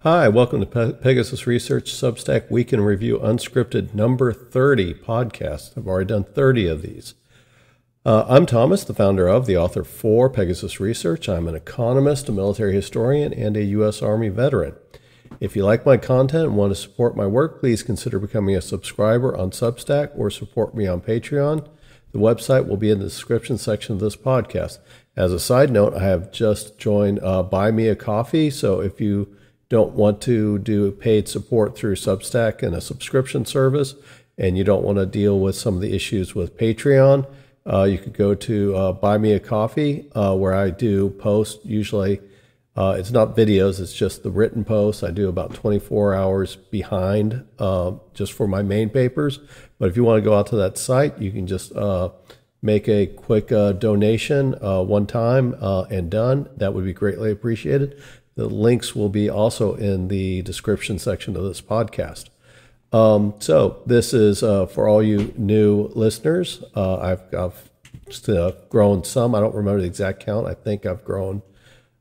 Hi, welcome to Pegasus Research Substack Week in Review Unscripted number 30 podcast. I've already done 30 of these. I'm Thomas, the founder of, the author for Pegasus Research. I'm an economist, a military historian, and a U.S. Army veteran. If you like my content and want to support my work, please consider becoming a subscriber on Substack or support me on Patreon. The website will be in the description section of this podcast. As a side note, I have just joined Buy Me a Coffee, so if you don't want to do paid support through Substack and a subscription service, and you don't want to deal with some of the issues with Patreon, you could go to Buy Me a Coffee, where I do post usually. It's not videos, it's just the written posts. I do about 24 hours behind just for my main papers. But if you want to go out to that site, you can just make a quick donation one time and done. That would be greatly appreciated. The links will be also in the description section of this podcast. So this is for all you new listeners. I've grown some. I don't remember the exact count. I think I've grown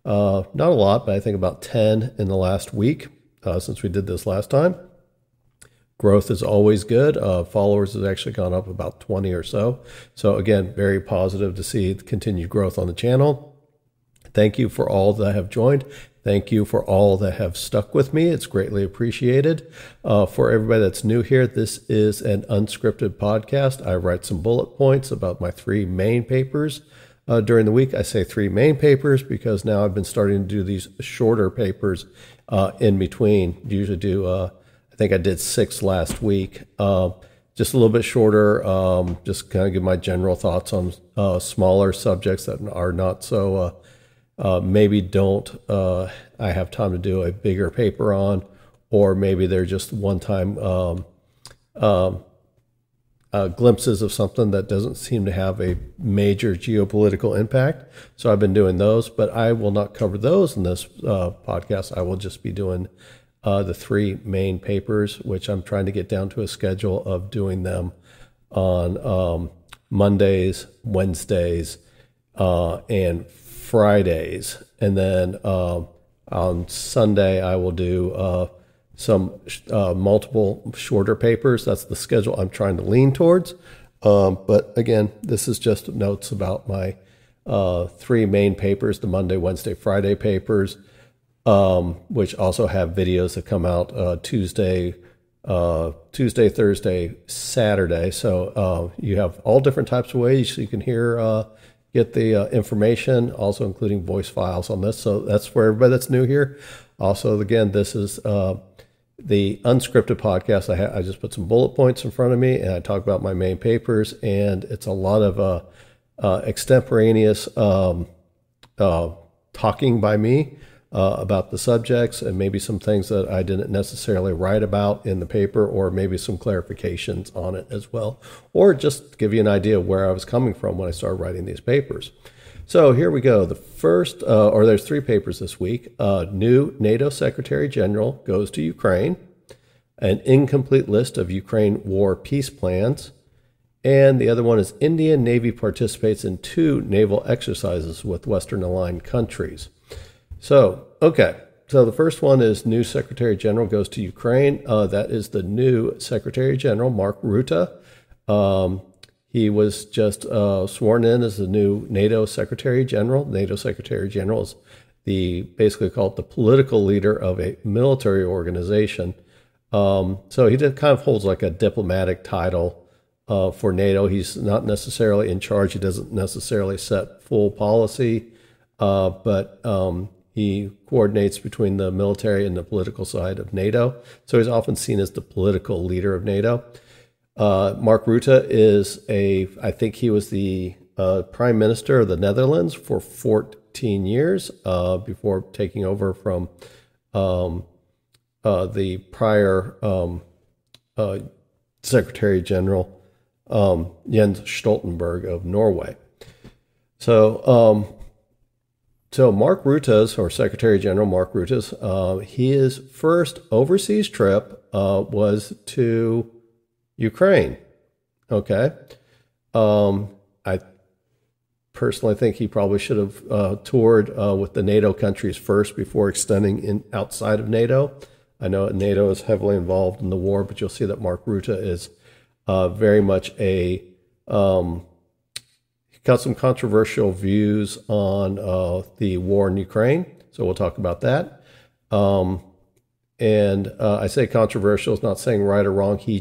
not a lot, but I think about 10 in the last week since we did this last time. Growth is always good. Followers has actually gone up about 20 or so. So again, very positive to see the continued growth on the channel. Thank you for all that have joined. Thank you for all that have stuck with me. It's greatly appreciated. For everybody that's new here, this is an unscripted podcast. I write some bullet points about my three main papers during the week. I say three main papers because now I've been starting to do these shorter papers in between. Usually do, I think I did 6 last week. Just a little bit shorter, just kind of give my general thoughts on smaller subjects that are not so maybe don't I have time to do a bigger paper on, or maybe they're just one-time glimpses of something that doesn't seem to have a major geopolitical impact. So I've been doing those, but I will not cover those in this podcast. I will just be doing the three main papers, which I'm trying to get down to a schedule of doing them on Mondays, Wednesdays, and Fridays, and then on Sunday I will do some multiple shorter papers. That's the schedule I'm trying to lean towards. But again, this is just notes about my three main papers, the Monday, Wednesday, Friday papers, which also have videos that come out Tuesday, Thursday, Saturday. So you have all different types of ways so you can hear get the information, also including voice files on this. So that's for everybody that's new here. Also, again, this is the unscripted podcast. I just put some bullet points in front of me, and I talk about my main papers, and it's a lot of extemporaneous talking by me about the subjects, and maybe some things that I didn't necessarily write about in the paper, or maybe some clarifications on it as well, or just give you an idea of where I was coming from when I started writing these papers. So here we go. The first, there's 3 papers this week. New NATO Secretary General goes to Ukraine, an incomplete list of Ukraine war peace plans, and the other one is Indian Navy participates in 2 naval exercises with Western aligned countries. So, okay. So the first one is new Secretary General goes to Ukraine. That is the new Secretary General, Mark Rutte. He was just sworn in as the new NATO Secretary General. NATO Secretary General is basically called the political leader of a military organization. So he kind of holds like a diplomatic title for NATO. He's not necessarily in charge. He doesn't necessarily set full policy, but he coordinates between the military and the political side of NATO. So he's often seen as the political leader of NATO. Mark Rutte is I think he was the Prime Minister of the Netherlands for 14 years before taking over from the prior Secretary General, Jens Stoltenberg of Norway. So Mark Rutte's, or Secretary General Mark Rutte's, his first overseas trip was to Ukraine. Okay. personally think he probably should have toured with the NATO countries first before extending in outside of NATO. I know NATO is heavily involved in the war, but you'll see that Mark Rutte is very much he got some controversial views on the war in Ukraine, so we'll talk about that. And I say controversial, it's not saying right or wrong. He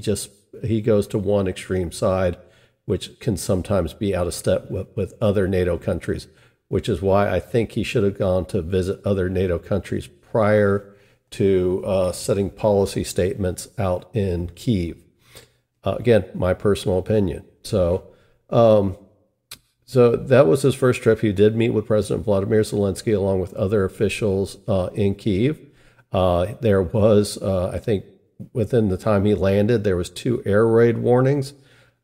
goes to one extreme side, which can sometimes be out of step with other NATO countries, which is why I think he should have gone to visit other NATO countries prior to setting policy statements out in Kyiv. Again, my personal opinion. So that was his first trip. He did meet with President Vladimir Zelensky along with other officials in Kyiv. There was, I think, within the time he landed, there was 2 air raid warnings.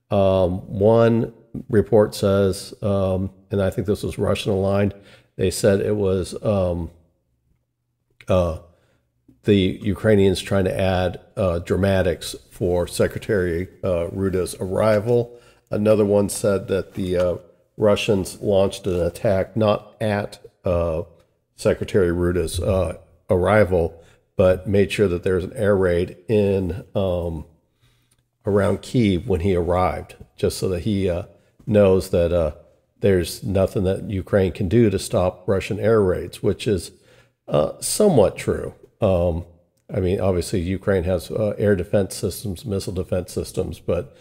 One report says, and I think this was Russian aligned, they said it was the Ukrainians trying to add dramatics for Secretary Rutte's arrival. Another one said that the Russians launched an attack not at Secretary Rutte's arrival, but made sure that there was an air raid in around Kyiv when he arrived, just so that he knows that there's nothing that Ukraine can do to stop Russian air raids, which is somewhat true. I mean, obviously, Ukraine has air defense systems, missile defense systems, but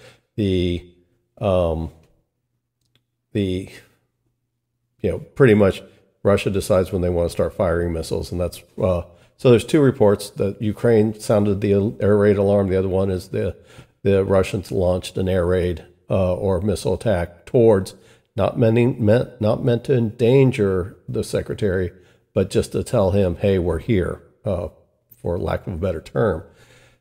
pretty much Russia decides when they want to start firing missiles, and that's so. There's 2 reports that Ukraine sounded the air raid alarm. The other one is the Russians launched an air raid or missile attack towards not meant to endanger the secretary, but just to tell him, hey, we're here, for lack of a better term.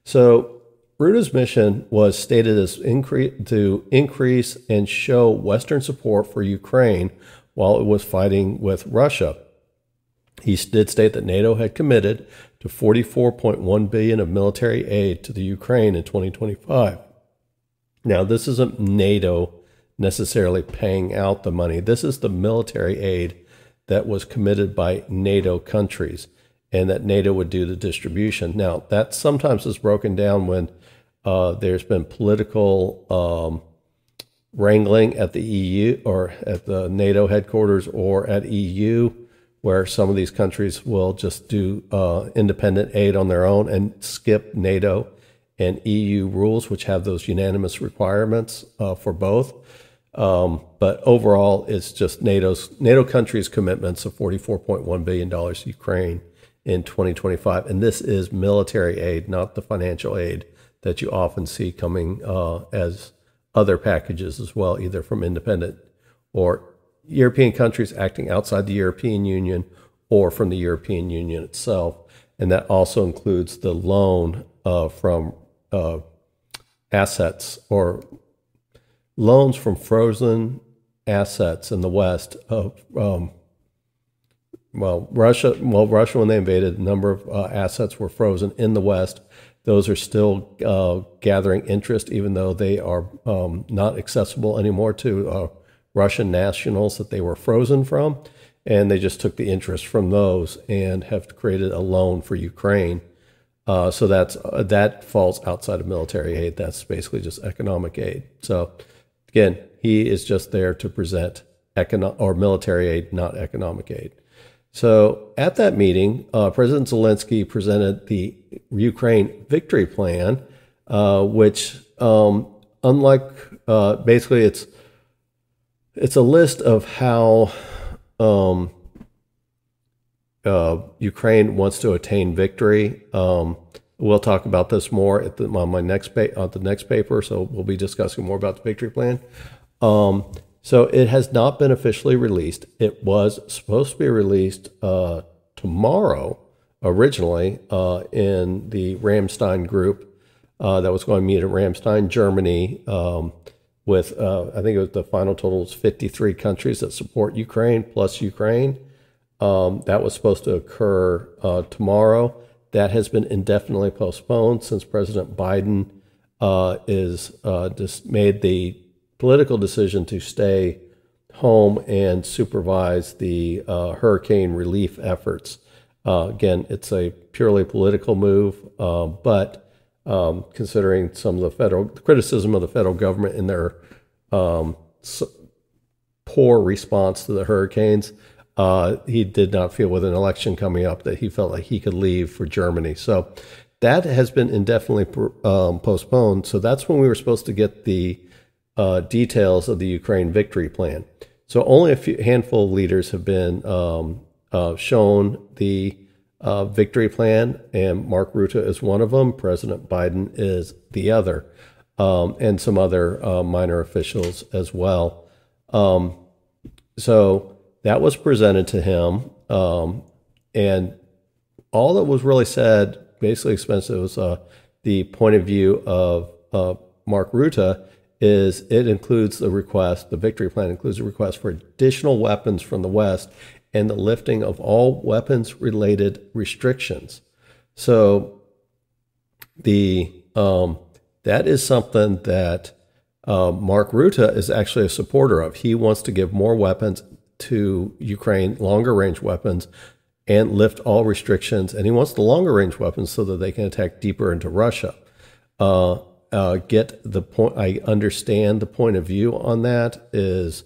So Rutte's mission was stated as to increase and show Western support for Ukraine while it was fighting with Russia. He did state that NATO had committed to $44.1 billion of military aid to the Ukraine in 2025. Now, this isn't NATO necessarily paying out the money. This is the military aid that was committed by NATO countries, and that NATO would do the distribution. Now, that sometimes is broken down when there's been political wrangling at the EU or at the NATO headquarters or at EU, where some of these countries will just do independent aid on their own and skip NATO and EU rules, which have those unanimous requirements for both. But overall, it's just NATO countries' commitments of $44.1 billion to Ukraine in 2025. And this is military aid, not the financial aid that you often see coming as other packages as well, either from independent or European countries acting outside the European Union or from the European Union itself. And that also includes the loan from assets or loans from frozen assets in the West. Russia, when they invaded, a number of assets were frozen in the West. Those are still gathering interest, even though they are not accessible anymore to Russian nationals that they were frozen from. And they just took the interest from those and have created a loan for Ukraine. So that falls outside of military aid. That's basically just economic aid. So again, he is just there to present military aid, not economic aid. So at that meeting, President Zelensky presented the Ukraine Victory Plan, which, basically it's a list of how Ukraine wants to attain victory. We'll talk about this more on the next paper, so we'll be discussing more about the Victory Plan. So it has not been officially released. It was supposed to be released tomorrow, originally, in the Ramstein group that was going to meet in Ramstein, Germany, with, I think it was the final total was 53 countries that support Ukraine, plus Ukraine. That was supposed to occur tomorrow. That has been indefinitely postponed since President Biden is just made the political decision to stay home and supervise the hurricane relief efforts. Again, it's a purely political move, but considering some of the criticism of the federal government in their poor response to the hurricanes, he did not feel with an election coming up that he felt like he could leave for Germany. So that has been indefinitely postponed. So that's when we were supposed to get the details of the Ukraine victory plan. So only a handful of leaders have been shown the victory plan, and Mark Rutte is one of them. President Biden is the other, and some other minor officials as well. So that was presented to him, and all that was really said, basically expensive, was the point of view of Mark Rutte. Is it includes the request, the victory plan includes a request for additional weapons from the West and the lifting of all weapons-related restrictions. So that is something that Mark Rutte is actually a supporter of. He wants to give more weapons to Ukraine, longer-range weapons, and lift all restrictions. And he wants the longer-range weapons so that they can attack deeper into Russia. Get the point. I understand the point of view on that is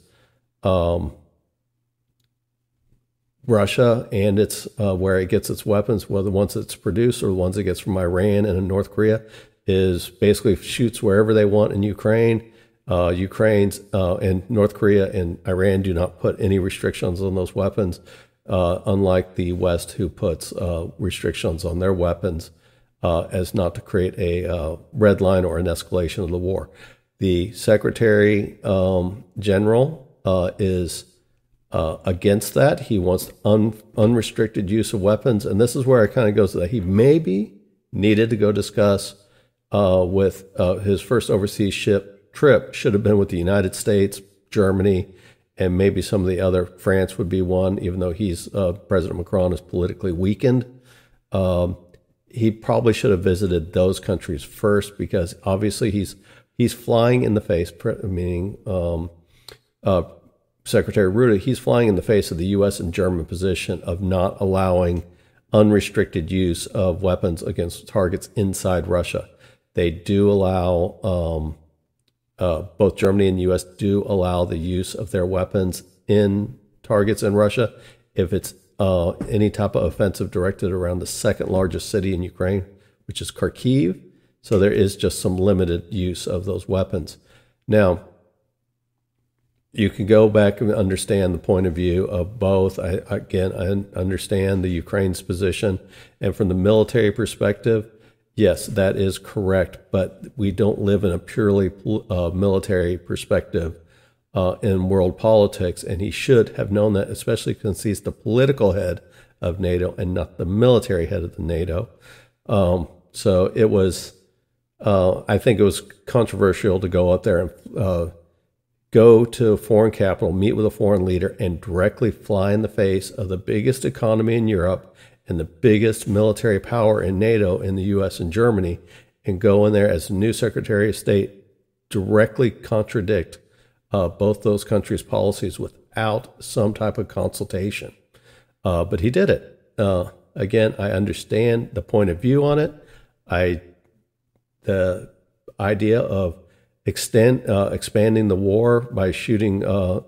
Russia and its where it gets its weapons, whether the ones it's produced or the ones it gets from Iran and North Korea, is basically shoots wherever they want in Ukraine. Ukraine's and North Korea and Iran do not put any restrictions on those weapons, unlike the West, who puts restrictions on their weapons. As not to create a red line or an escalation of the war. The Secretary General is against that. He wants unrestricted use of weapons, and this is where it kind of goes to that he maybe needed to go discuss with his first overseas trip should have been with the United States, Germany, and maybe some of the other. France would be one, even though President Macron is politically weakened. He probably should have visited those countries first, because obviously he's flying in the face, meaning Secretary Rutte, he's flying in the face of the U.S. and German position of not allowing unrestricted use of weapons against targets inside Russia. They do allow, both Germany and the U.S. do allow the use of their weapons in targets in Russia if it's any type of offensive directed around the second largest city in Ukraine, which is Kharkiv. So there is just some limited use of those weapons. Now, you can go back and understand the point of view of both. I understand the Ukraine's position. And from the military perspective, yes, that is correct. But we don't live in a purely military perspective in world politics, and he should have known that, especially since he's the political head of NATO and not the military head of the NATO. So it was, I think it was controversial to go out there and go to a foreign capital, meet with a foreign leader, and directly fly in the face of the biggest economy in Europe and the biggest military power in NATO in the U.S. and Germany, and go in there as the new Secretary of State, directly contradict both those countries' policies without some type of consultation. But he did it. Again, I understand the point of view on it. The idea of expanding the war by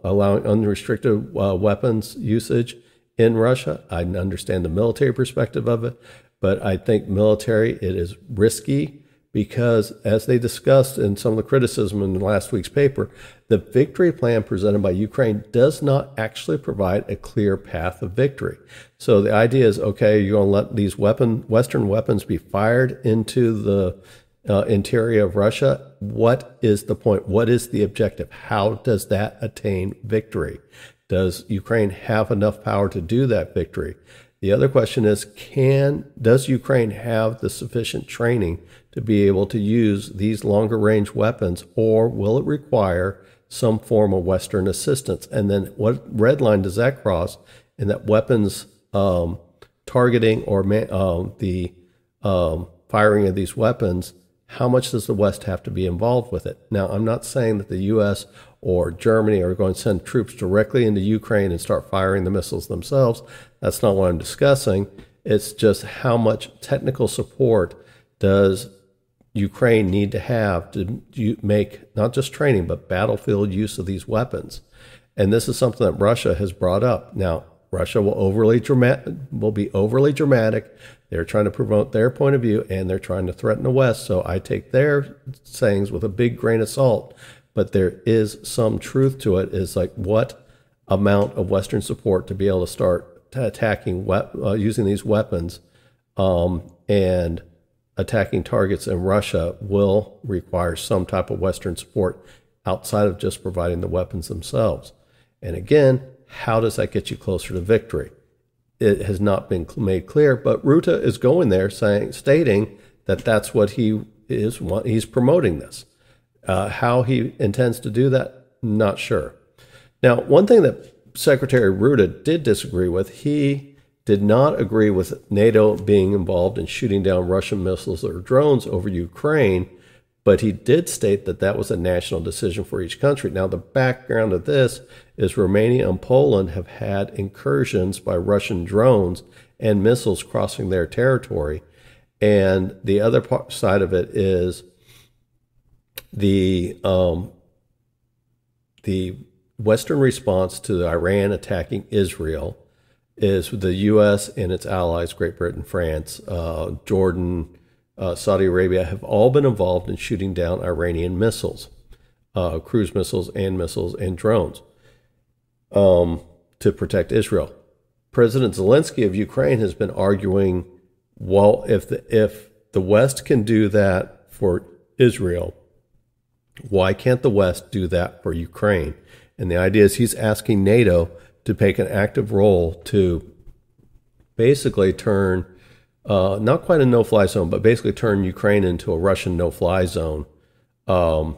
allowing unrestricted weapons usage in Russia, I understand the military perspective of it. But I think military, it is risky, because as they discussed in some of the criticism in last week's paper, the victory plan presented by Ukraine does not actually provide a clear path of victory. So the idea is, okay, you're going to let these Western weapons be fired into the interior of Russia. What is the point? What is the objective? How does that attain victory? Does Ukraine have enough power to do that victory? The other question is, does Ukraine have the sufficient training to be able to use these longer range weapons, or will it require some form of Western assistance? And then what red line does that cross in that weapons targeting or the firing of these weapons how much does the West have to be involved with it? Now, I'm not saying that the U.S. or Germany are going to send troops directly into Ukraine and start firing the missiles themselves. That's not what I'm discussing. It's just how much technical support does Ukraine need to have to make not just training, but battlefield use of these weapons. And this is something that Russia has brought up. Now, Russia will be overly dramatic. They're trying to promote their point of view, and they're trying to threaten the West. So I take their sayings with a big grain of salt. But there is some truth to it. Is like what amount of Western support to be able to start attacking, using these weapons, and attacking targets in Russia will require some type of Western support outside of just providing the weapons themselves. And again, how does that get you closer to victory? It has not been made clear, but Rutte is going there stating that that's what he's promoting this. How he intends to do that, not sure. Now, one thing that Secretary Rutte did disagree with, he did not agree with NATO being involved in shooting down Russian missiles or drones over Ukraine, but he did state that that was a national decision for each country. Now, the background of this is Romania and Poland have had incursions by Russian drones and missiles crossing their territory. And the other side of it is the Western response to Iran attacking Israel is the U.S. and its allies, Great Britain, France, Jordan, Saudi Arabia, have all been involved in shooting down Iranian missiles, cruise missiles and drones to protect Israel. President Zelensky of Ukraine has been arguing, well, if the West can do that for Israel, why can't the West do that for Ukraine? And the idea is he's asking NATO to take an active role to basically turn, not quite a no-fly zone, but basically turn Ukraine into a Russian no-fly zone. And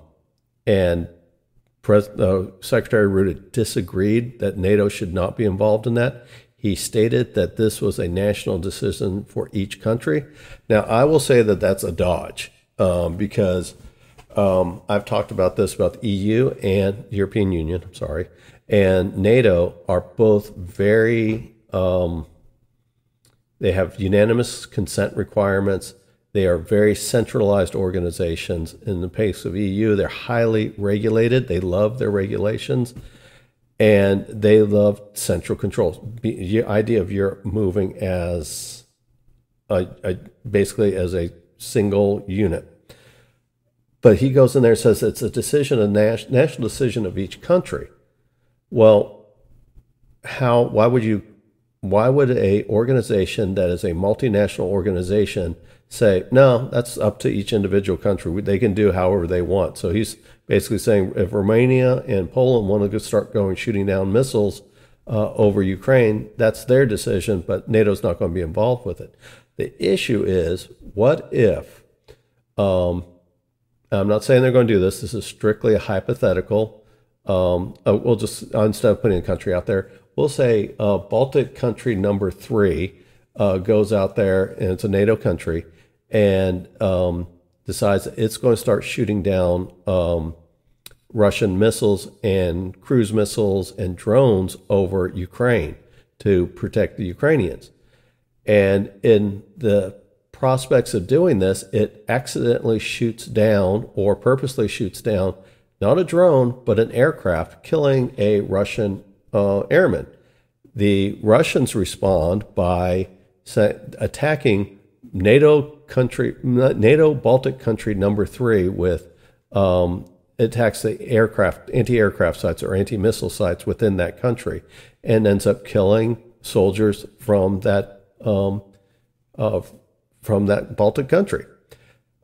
Secretary Rutte disagreed that NATO should not be involved in that. He stated that this was a national decision for each country. Now, I will say that that's a dodge because I've talked about this about the EU and the European Union, and NATO are both very, they have unanimous consent requirements. They are very centralized organizations. In the case of EU, they're highly regulated. They love their regulations, and they love central controls. The idea of Europe moving as basically as a single unit. But he goes in there and says it's a decision, a national decision of each country. Well, why would a organization that is a multinational organization say, no, that's up to each individual country. They can do however they want. So he's basically saying if Romania and Poland want to start shooting down missiles over Ukraine, that's their decision, but NATO's not going to be involved with it. The issue is, what if, I'm not saying they're going to do this. This is strictly a hypothetical. We'll just, instead of putting a country out there, we'll say Baltic country number 3 goes out there, and it's a NATO country, and decides that it's going to start shooting down Russian missiles and cruise missiles and drones over Ukraine to protect the Ukrainians. And in the prospects of doing this, it accidentally shoots down or purposely shoots down not a drone, but an aircraft, killing a Russian airman. The Russians respond by attacking NATO Baltic country number 3 with attacks the anti-aircraft sites or anti-missile sites within that country, and ends up killing soldiers from that Baltic country.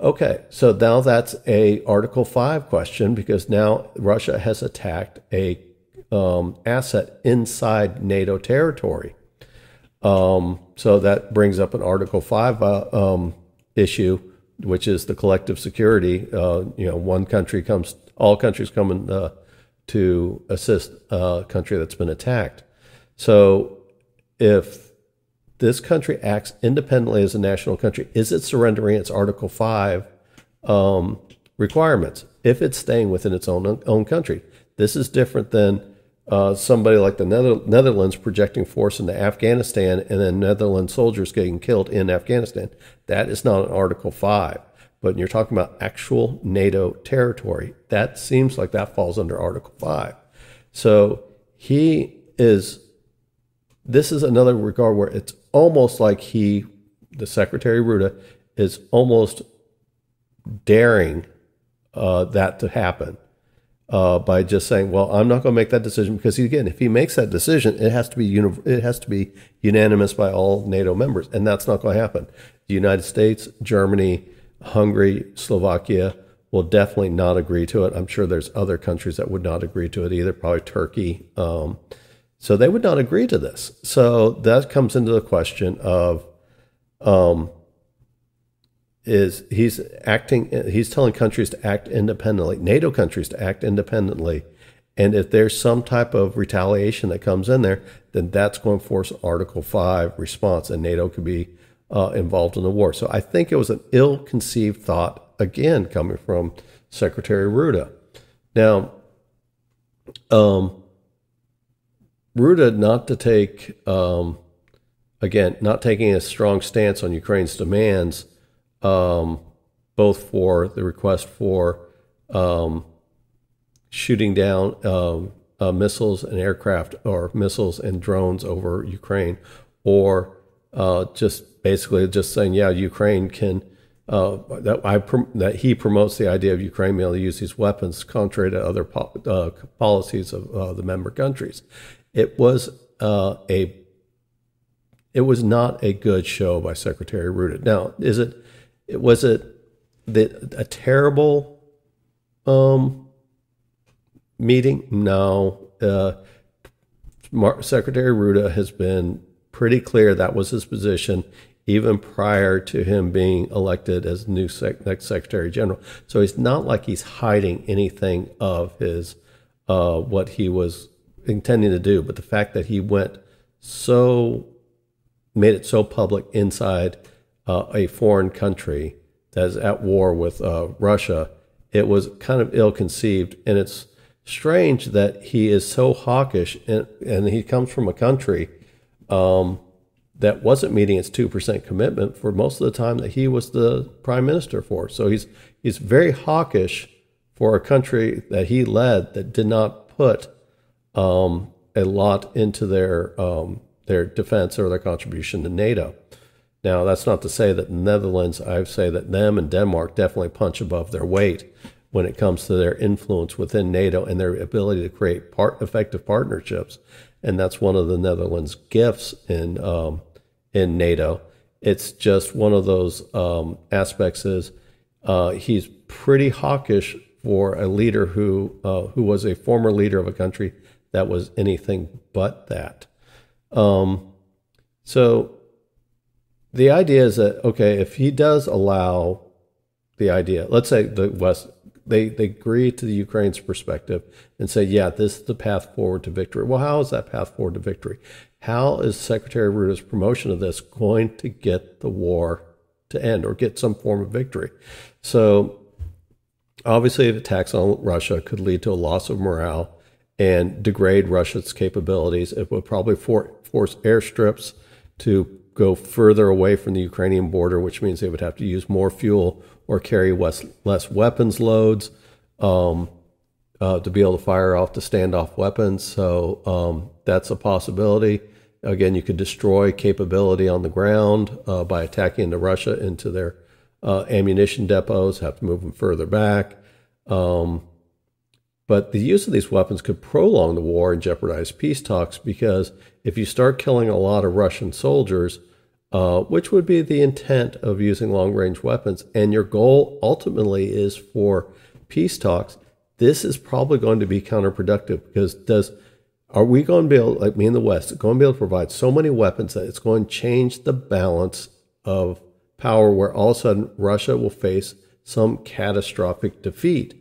Okay, so now that's a Article 5 question, because now Russia has attacked a asset inside NATO territory. So that brings up an Article 5 issue, which is the collective security. All countries come to assist a country that's been attacked. So if this country acts independently as a national country, is it surrendering its Article 5 requirements if it's staying within its own country. This is different than somebody like the Netherlands projecting force into Afghanistan and then Netherlands soldiers getting killed in Afghanistan. That is not an Article 5. But when you're talking about actual NATO territory, that seems like that falls under Article 5. So this is another regard where it's almost like the Secretary Ruta, is almost daring that to happen by just saying, well, I'm not going to make that decision, because again, if he makes that decision, it has to be unanimous by all NATO members, and that's not going to happen. The United States, Germany, Hungary, Slovakia will definitely not agree to it. I'm sure there's other countries that would not agree to it either, probably Turkey. So they would not agree to this. So that comes into the question of, he's telling countries to act independently, NATO countries to act independently. And if there's some type of retaliation that comes in there, then that's going to force Article 5 response, and NATO could be involved in the war. So I think it was an ill-conceived thought, again, coming from Secretary Ruta. Now, Ruta, not taking a strong stance on Ukraine's demands, both for the request for shooting down missiles and aircraft, or missiles and drones over Ukraine, or just basically just saying, yeah, Ukraine can, that he promotes the idea of Ukraine being able to use these weapons contrary to other policies of the member countries. It was not a good show by Secretary Ruta. Now, was it a terrible meeting? No. Secretary Ruta has been pretty clear that was his position even prior to him being elected as new next Secretary General. So it's not like he's hiding anything of his what he was intending to do. But the fact that he made it so public inside a foreign country that is at war with Russia, it was kind of ill-conceived. And it's strange that he is so hawkish, and he comes from a country that wasn't meeting its 2% commitment for most of the time that he was the prime minister for. So he's very hawkish for a country that he led that did not put a lot into their defense or their contribution to NATO. Now, that's not to say that the Netherlands, I say that them and Denmark definitely punch above their weight when it comes to their influence within NATO and their ability to create effective partnerships. And that's one of the Netherlands' gifts in NATO. It's just one of those aspects is he's pretty hawkish for a leader who was a former leader of a country that was anything but that. So the idea is that, okay, if he does allow the idea, let's say the West, they agree to the Ukraine's perspective and say, yeah, this is the path forward to victory. Well, how is that path forward to victory? How is Secretary Ruta's promotion of this going to get the war to end or get some form of victory? So obviously, attacks on Russia could lead to a loss of morale and degrade Russia's capabilities. It would probably force airstrips to go further away from the Ukrainian border, which means they would have to use more fuel or carry less weapons loads to be able to fire off the standoff weapons. So that's a possibility. Again, you could destroy capability on the ground by attacking into Russia, into their ammunition depots, have to move them further back. But the use of these weapons could prolong the war and jeopardize peace talks, because if you start killing a lot of Russian soldiers, which would be the intent of using long-range weapons, and your goal ultimately is for peace talks, this is probably going to be counterproductive, because are we going to be able, like me in the West, going to be able to provide so many weapons that it's going to change the balance of power, where all of a sudden Russia will face some catastrophic defeat?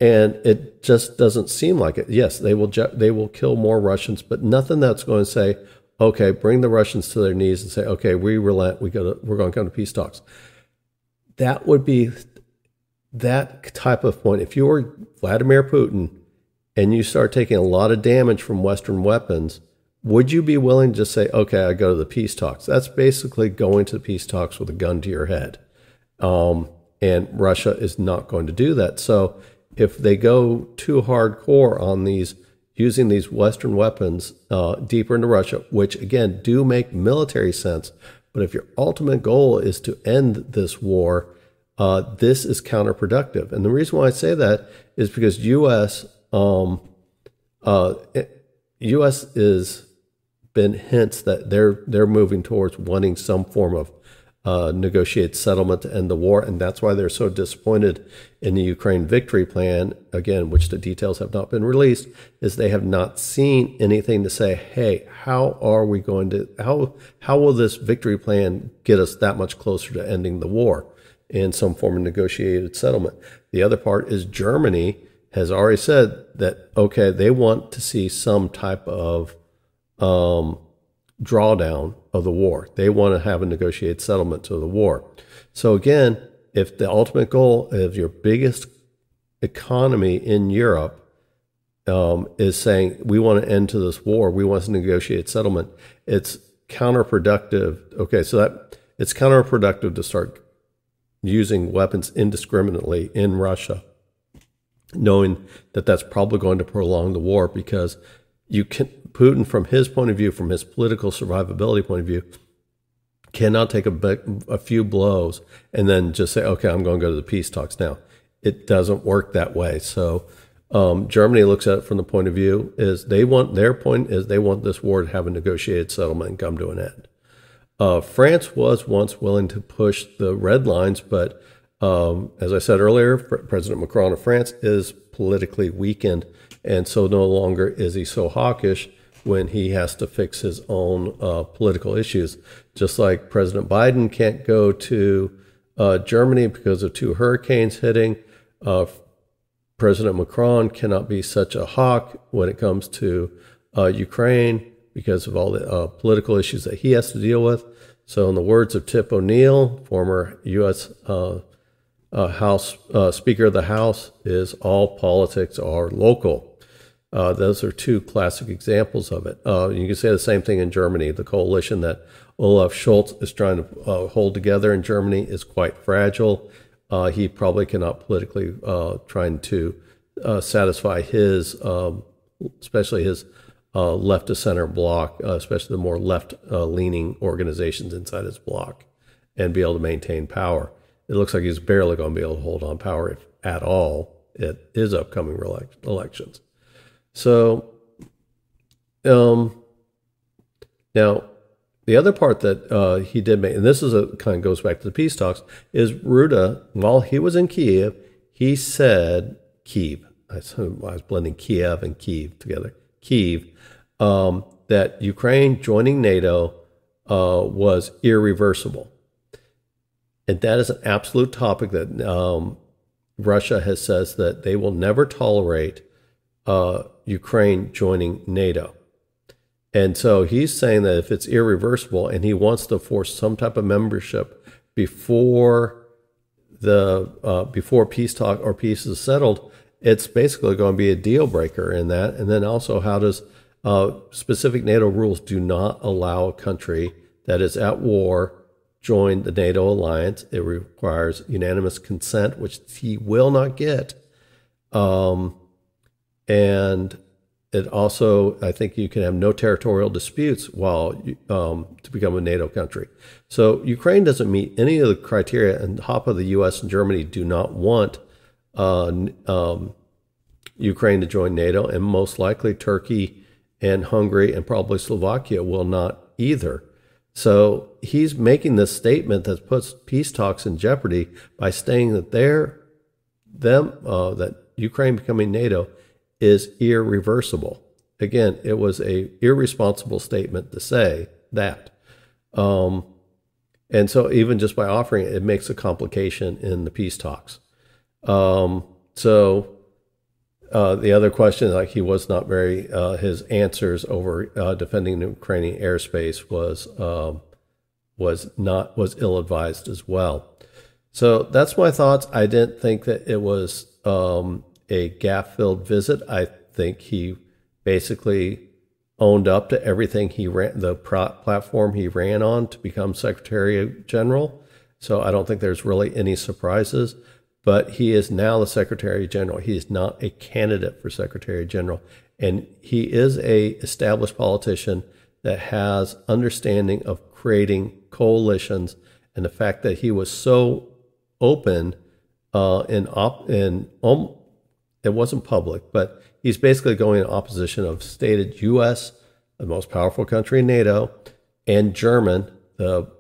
And it just doesn't seem like it. Yes, they will kill more Russians, but nothing that's going to say, okay, bring the Russians to their knees and say, okay, we relent, we're going to come to peace talks. That would be that type of point, if you were Vladimir Putin and you start taking a lot of damage from Western weapons, would you be willing to just say, okay, I go to the peace talks? That's basically going to the peace talks with a gun to your head. And Russia is not going to do that. So if they go too hardcore on using these Western weapons deeper into Russia, which again do make military sense, but if your ultimate goal is to end this war, this is counterproductive. And the reason why I say that is because U.S. is been hints that they're moving towards wanting some form of negotiate settlement to end the war, and that's why they're so disappointed in the Ukraine victory plan, again, which the details have not been released, is they have not seen anything to say, hey, how will this victory plan get us that much closer to ending the war in some form of negotiated settlement? The other part is Germany has already said that, okay, they want to see some type of drawdown of the war. They want to have a negotiated settlement to the war. So again, if the ultimate goal of your biggest economy in Europe is saying, we want to end to this war, we want to negotiate settlement, it's counterproductive. Okay, so it's counterproductive to start using weapons indiscriminately in Russia, knowing that that's probably going to prolong the war, because Putin, from his point of view, from his political survivability point of view, cannot take a few blows and then just say, okay, I'm going to go to the peace talks now. It doesn't work that way. So Germany looks at it from the point of view is they want this war to have a negotiated settlement and come to an end. France was once willing to push the red lines, but as I said earlier, President Macron of France is politically weakened, and so no longer is he so hawkish when he has to fix his own political issues. Just like President Biden can't go to Germany because of 2 hurricanes hitting, President Macron cannot be such a hawk when it comes to Ukraine because of all the political issues that he has to deal with. So in the words of Tip O'Neill, former U.S. House Speaker of the House, is all politics are local. Those are 2 classic examples of it. You can say the same thing in Germany. The coalition that Olaf Scholz is trying to hold together in Germany is quite fragile. He probably cannot politically trying to satisfy his, especially his left to center bloc, especially the more left-leaning organizations inside his bloc, and be able to maintain power. It looks like he's barely going to be able to hold on power, if at all, at his upcoming elections. So, now the other part that he did make, and this is kind of goes back to the peace talks, is Ruda, while he was in Kiev, he said Kiev. I was blending Kiev and Kyiv together. Kyiv, that Ukraine joining NATO was irreversible. And that is an absolute topic that Russia says that they will never tolerate Ukraine joining NATO. And so he's saying that if it's irreversible and he wants to force some type of membership before peace talk or peace is settled, it's basically going to be a deal breaker in that. And then also, how does specific NATO rules do not allow a country that is at war join the NATO alliance. It requires unanimous consent, which he will not get. And it also, I think you can have no territorial disputes while to become a NATO country. So Ukraine doesn't meet any of the criteria, and half of the U.S. and Germany do not want Ukraine to join NATO, and most likely Turkey and Hungary and probably Slovakia will not either. So he's making this statement that puts peace talks in jeopardy by saying that that Ukraine becoming NATO is irreversible. Again, it was a irresponsible statement to say that. And so even just by offering it, it makes a complication in the peace talks. The other question, like he was not very, his answers over defending the Ukrainian airspace was ill-advised as well. So that's my thoughts. I didn't think that it was a gaffe-filled visit. I think he basically owned up to everything he ran, the platform he ran on to become Secretary General. So I don't think there's really any surprises. But he is now the Secretary General. He is not a candidate for Secretary General. And he is a established politician that has understanding of creating coalitions, and the fact that he was so open it wasn't public, but he's basically going in opposition of stated U.S., the most powerful country in NATO, and German, the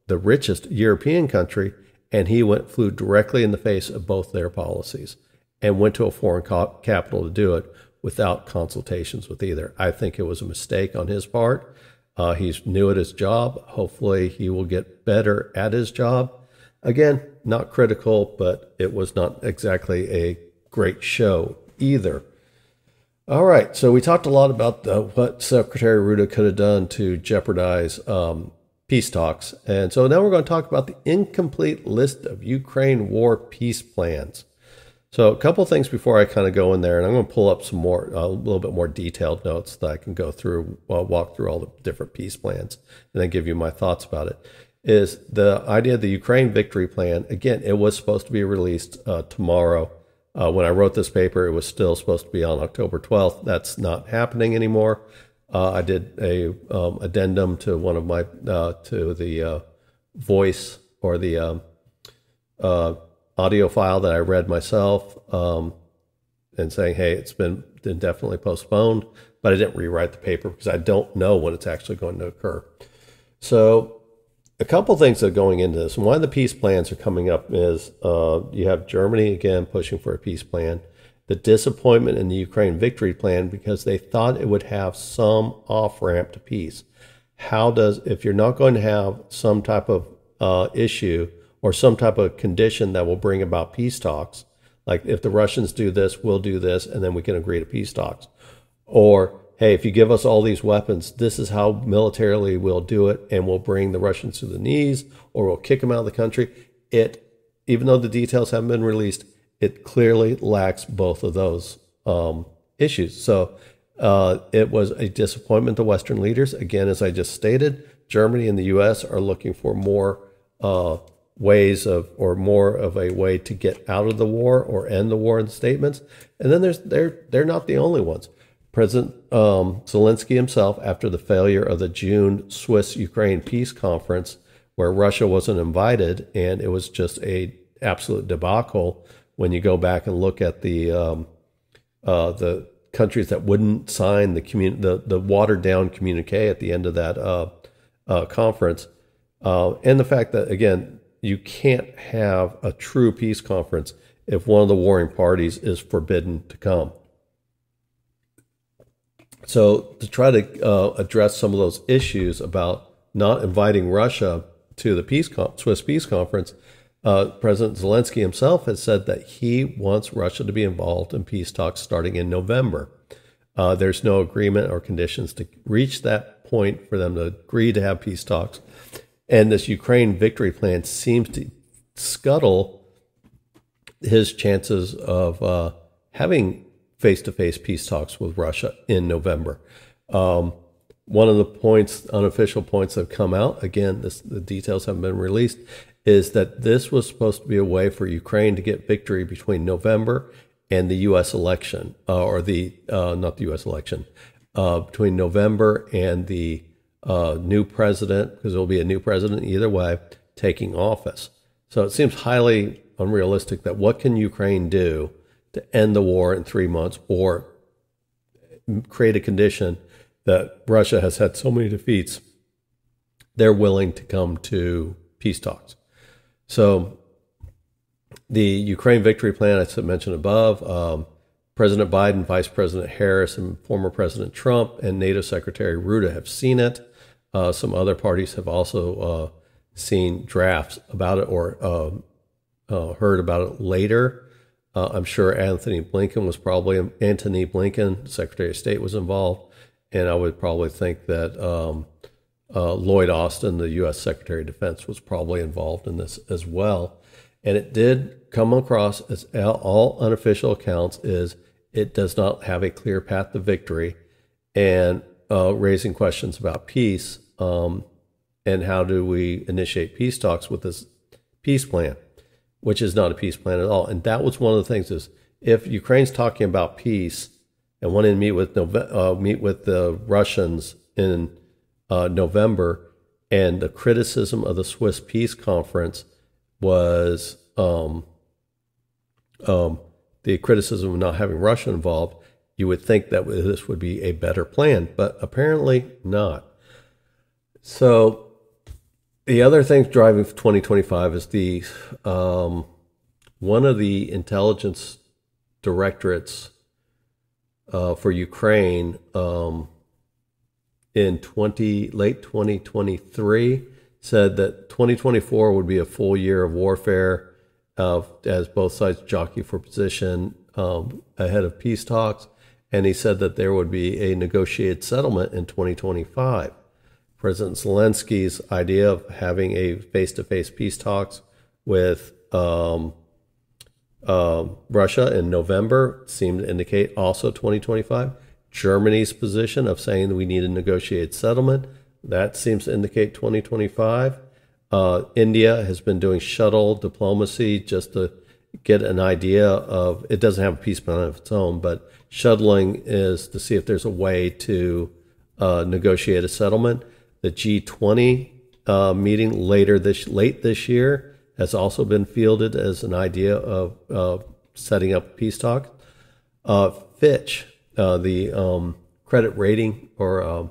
richest European country, and he flew directly in the face of both their policies and went to a foreign capital to do it without consultations with either. I think it was a mistake on his part. He's new at his job. Hopefully he will get better at his job. Again, not critical, but it was not exactly a great show either. All right, so we talked a lot about what Secretary Ruda could have done to jeopardize peace talks. And so now we're going to talk about the incomplete list of Ukraine war peace plans. So a couple things before I kind of go in there, and I'm going to pull up some more, a little bit more detailed notes that I can go through, walk through all the different peace plans, and then give you my thoughts about it. Is the idea of the Ukraine victory plan. Again, it was supposed to be released tomorrow. When I wrote this paper, it was still supposed to be on October 12th. That's not happening anymore. I did a addendum to one of my to the voice or the audio file that I read myself, and saying, hey, it's been indefinitely postponed, but I didn't rewrite the paper because I don't know when it's actually going to occur. So a couple things that are going into this. One of the peace plans are coming up is you have Germany again pushing for a peace plan. The disappointment in the Ukraine victory plan because they thought it would have some off-ramp to peace. If you're not going to have some type of issue or some type of condition that will bring about peace talks, like if the Russians do this, we'll do this, and then we can agree to peace talks. Or, hey, if you give us all these weapons, this is how militarily we'll do it, and we'll bring the Russians to the knees, or we'll kick them out of the country. Even though the details haven't been released, it clearly lacks both of those issues. So it was a disappointment to Western leaders. Again, as I just stated, Germany and the U.S. are looking for more ways of, or more of a way to get out of the war or end the war in statements. And then they're not the only ones. President Zelensky himself, after the failure of the June Swiss-Ukraine peace conference, where Russia wasn't invited, and it was just a absolute debacle when you go back and look at the countries that wouldn't sign the watered down communique at the end of that conference, and the fact that, again, you can't have a true peace conference if one of the warring parties is forbidden to come. So to try to address some of those issues about not inviting Russia to the Swiss peace conference, President Zelensky himself has said that he wants Russia to be involved in peace talks starting in November. There's no agreement or conditions to reach that point for them to agree to have peace talks. And this Ukraine victory plan seems to scuttle his chances of having face-to-face peace talks with Russia in November. One of the unofficial points that have come out, again, the details haven't been released, is that this was supposed to be a way for Ukraine to get victory between November and the U.S. election, not the U.S. election, between November and the new president, because there will be a new president either way, taking office. So it seems highly unrealistic that what can Ukraine do to end the war in 3 months or create a condition that Russia has had so many defeats, they're willing to come to peace talks. So the Ukraine victory plan, as I mentioned above, President Biden, Vice President Harris, and former President Trump and NATO Secretary Ruda have seen it. Some other parties have also seen drafts about it or heard about it later. I'm sure Anthony Blinken, Secretary of State, was involved. And I would probably think that Lloyd Austin, the U.S. Secretary of Defense, was probably involved in this as well. And it did come across as all unofficial accounts is it does not have a clear path to victory, and raising questions about peace and how do we initiate peace talks with this peace plan, which is not a peace plan at all. And that was one of the things is if Ukraine's talking about peace and wanting to meet with the Russians in November, and the criticism of the Swiss peace conference was the criticism of not having Russia involved, you would think that this would be a better plan, but apparently not. So the other thing driving 2025 is the one of the intelligence directorates for Ukraine in late 2023 said that 2024 would be a full year of warfare as both sides jockey for position ahead of peace talks. And he said that there would be a negotiated settlement in 2025. President Zelensky's idea of having a face-to-face peace talks with Russia in November seemed to indicate also 2025. Germany's position of saying that we need a negotiated settlement, that seems to indicate 2025. India has been doing shuttle diplomacy just to get an idea of, it doesn't have a peace plan of its own, but shuttling is to see if there's a way to negotiate a settlement. The G20 meeting late this year has also been fielded as an idea of setting up peace talks. Fitch, the credit rating, or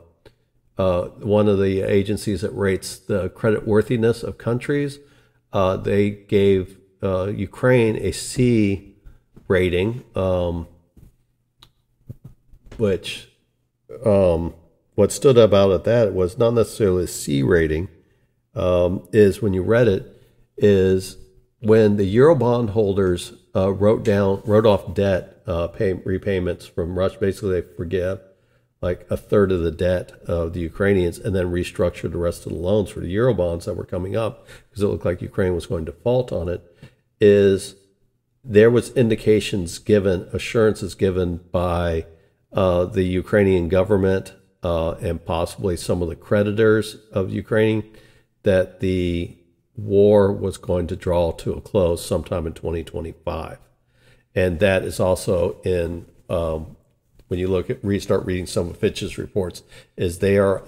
one of the agencies that rates the credit worthiness of countries, they gave Ukraine a C rating, which what stood out at that was not necessarily a C rating, is when you read it, is when the Eurobond holders wrote off debt repayments from Russia. Basically, they forgive like a third of the debt of the Ukrainians and then restructured the rest of the loans for the Eurobonds that were coming up because it looked like Ukraine was going to default on it. Is there was assurances given by the Ukrainian government and possibly some of the creditors of Ukraine that the war was going to draw to a close sometime in 2025. And that is also in, when you start reading some of Fitch's reports, is they are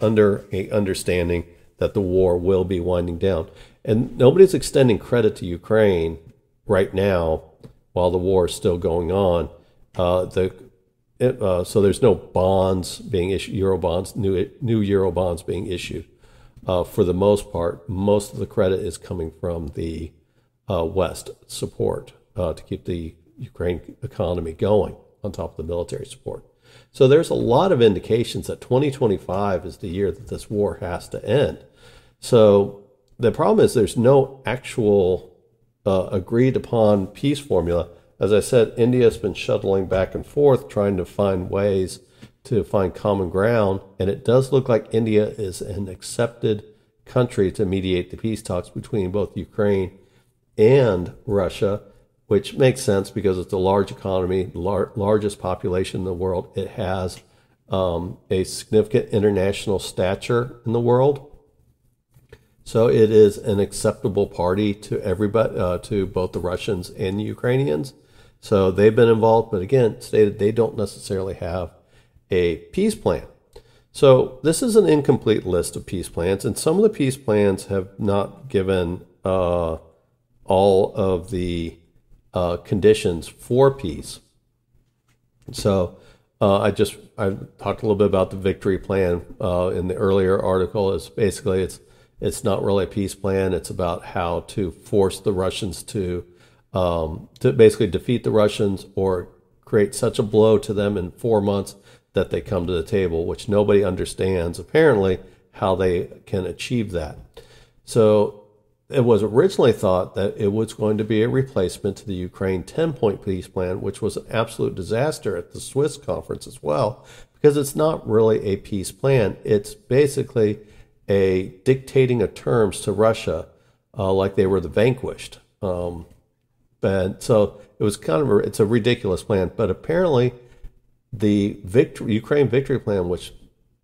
under a understanding that the war will be winding down. And nobody's extending credit to Ukraine right now while the war is still going on. So there's no bonds being issued, Eurobonds, new Eurobonds being issued. For the most part, most of the credit is coming from the West support to keep the Ukraine economy going on top of the military support. So there's a lot of indications that 2025 is the year that this war has to end. So the problem is there's no actual agreed upon peace formula. As I said, India has been shuttling back and forth trying to find ways to find common ground, and it does look like India is an accepted country to mediate the peace talks between both Ukraine and Russia, which makes sense because it's a large economy, largest population in the world. It has a significant international stature in the world. So it is an acceptable party to everybody, to both the Russians and the Ukrainians. So they've been involved, but again, stated they don't necessarily have a peace plan. So this is an incomplete list of peace plans, and some of the peace plans have not given all of the conditions for peace. So I talked a little bit about the victory plan in the earlier article. It's basically it's not really a peace plan. It's about how to force the Russians to basically defeat the Russians or create such a blow to them in 4 months that they come to the table, which nobody understands, apparently, how they can achieve that. So it was originally thought that it was going to be a replacement to the Ukraine 10-point peace plan, which was an absolute disaster at the Swiss conference as well, because it's not really a peace plan. It's basically a dictating of terms to Russia, like they were the vanquished. And so it was it's a ridiculous plan. But apparently, the Ukraine victory plan, which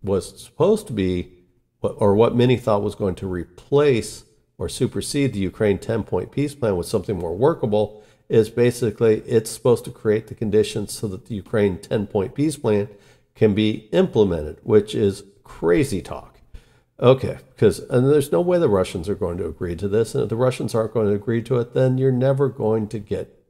was supposed to be, or what many thought was going to replace or supersede the Ukraine 10-point peace plan with something more workable, is basically it's supposed to create the conditions so that the Ukraine 10-point peace plan can be implemented, which is crazy talk. Okay, and there's no way the Russians are going to agree to this, and if the Russians aren't going to agree to it, then you're never going to get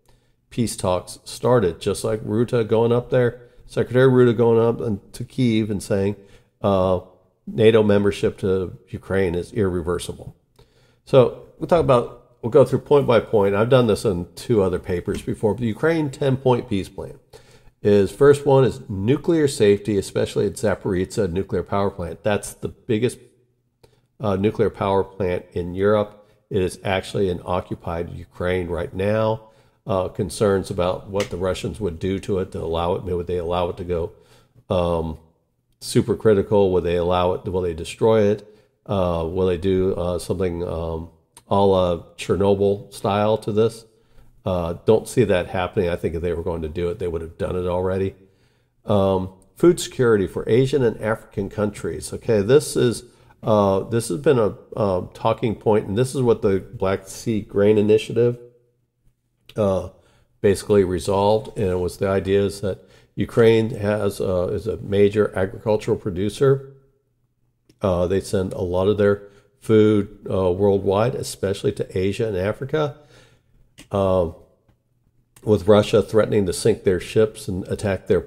peace talks started. Just like Ruta going up there, Secretary Ruta going up to Kyiv and saying NATO membership to Ukraine is irreversible. So we'll go through point by point. I've done this in 2 other papers before. The Ukraine 10-point peace plan first one is nuclear safety, especially at Zaporizhzhia nuclear power plant. That's the biggest nuclear power plant in Europe. It is actually in occupied Ukraine right now. Concerns about what the Russians would do to it to allow it. Would they allow it to go supercritical? Would they allow it? Will they destroy it? Will they do something a la Chernobyl style to this? Don't see that happening. I think if they were going to do it, they would have done it already. Food security for Asian and African countries. Okay, this has been a talking point, and this is what the Black Sea Grain Initiative basically resolved. And it was the idea is that Ukraine is a major agricultural producer. They send a lot of their food worldwide, especially to Asia and Africa. With Russia threatening to sink their ships and attack their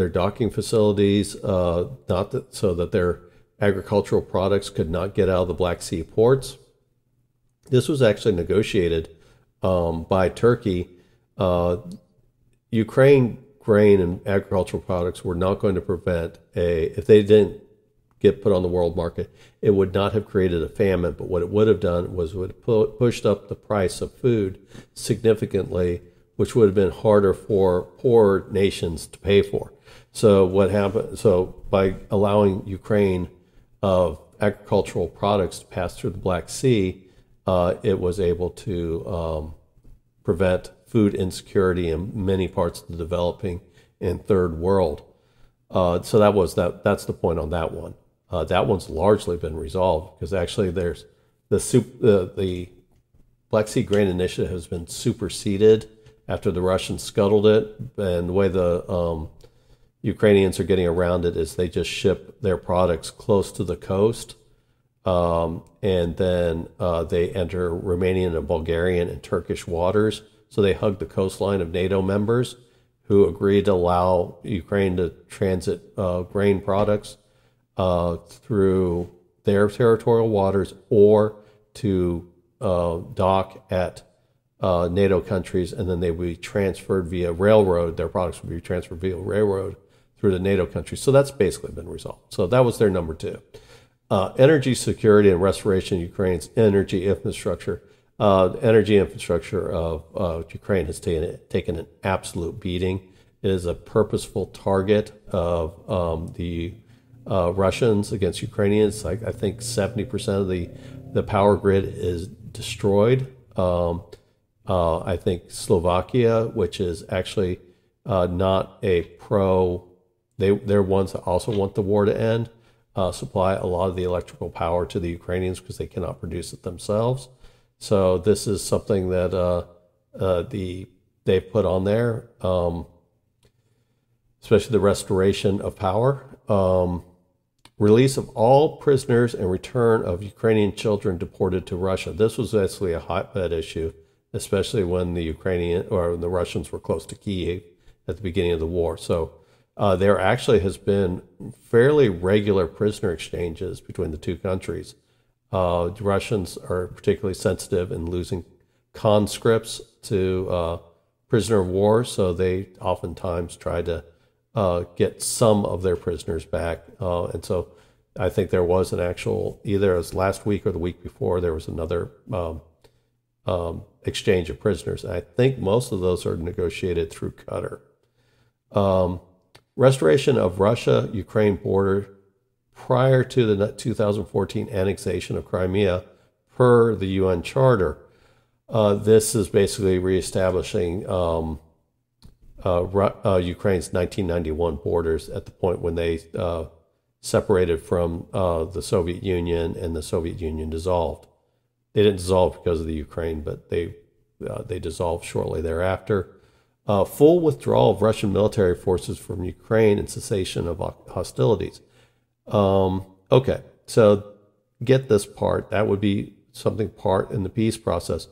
docking facilities, so that their agricultural products could not get out of the Black Sea ports. This was actually negotiated by Turkey. Ukraine grain and agricultural products were not going to prevent if they didn't get put on the world market, it would not have created a famine, but what it would have done was would have pushed up the price of food significantly, which would have been harder for poor nations to pay for. So what happened? So by allowing Ukraine agricultural products to pass through the Black Sea, it was able to prevent food insecurity in many parts of the developing and third world. So that's the point on that one. That one's largely been resolved because actually there's the Black Sea Grain Initiative has been superseded after the Russians scuttled it, and the way the Ukrainians are getting around it is they just ship their products close to the coast, and then they enter Romanian and Bulgarian and Turkish waters. So they hug the coastline of NATO members who agreed to allow Ukraine to transit grain products through their territorial waters or to dock at NATO countries, and then they would be transferred via railroad. Their products would be transferred via railroad through the NATO countries. So that's basically been resolved. So that was their number 2. Energy security and restoration of Ukraine's energy infrastructure. Energy infrastructure of Ukraine has taken an absolute beating. It is a purposeful target of the Russians against Ukrainians. I think 70% of the power grid is destroyed. I think Slovakia, which is actually not a they're ones that also want the war to end, supply a lot of the electrical power to the Ukrainians because they cannot produce it themselves. So this is something that they've put on there, especially the restoration of power. Release of all prisoners and return of Ukrainian children deported to Russia. This was actually a hotbed issue, especially when the Russians were close to Kyiv at the beginning of the war. So there actually has been fairly regular prisoner exchanges between the two countries. The Russians are particularly sensitive in losing conscripts to prisoner of war, so they oftentimes try to get some of their prisoners back. And so I think there was an actual, either as last week or the week before, there was another exchange of prisoners. And I think most of those are negotiated through Qatar. restoration of Russia-Ukraine border prior to the 2014 annexation of Crimea per the UN Charter. This is basically reestablishing Ukraine's 1991 borders at the point when they separated from the Soviet Union and the Soviet Union dissolved. They didn't dissolve because of the Ukraine, but they dissolved shortly thereafter. Full withdrawal of Russian military forces from Ukraine and cessation of hostilities. Okay, so get this part. That would be something part in the peace process.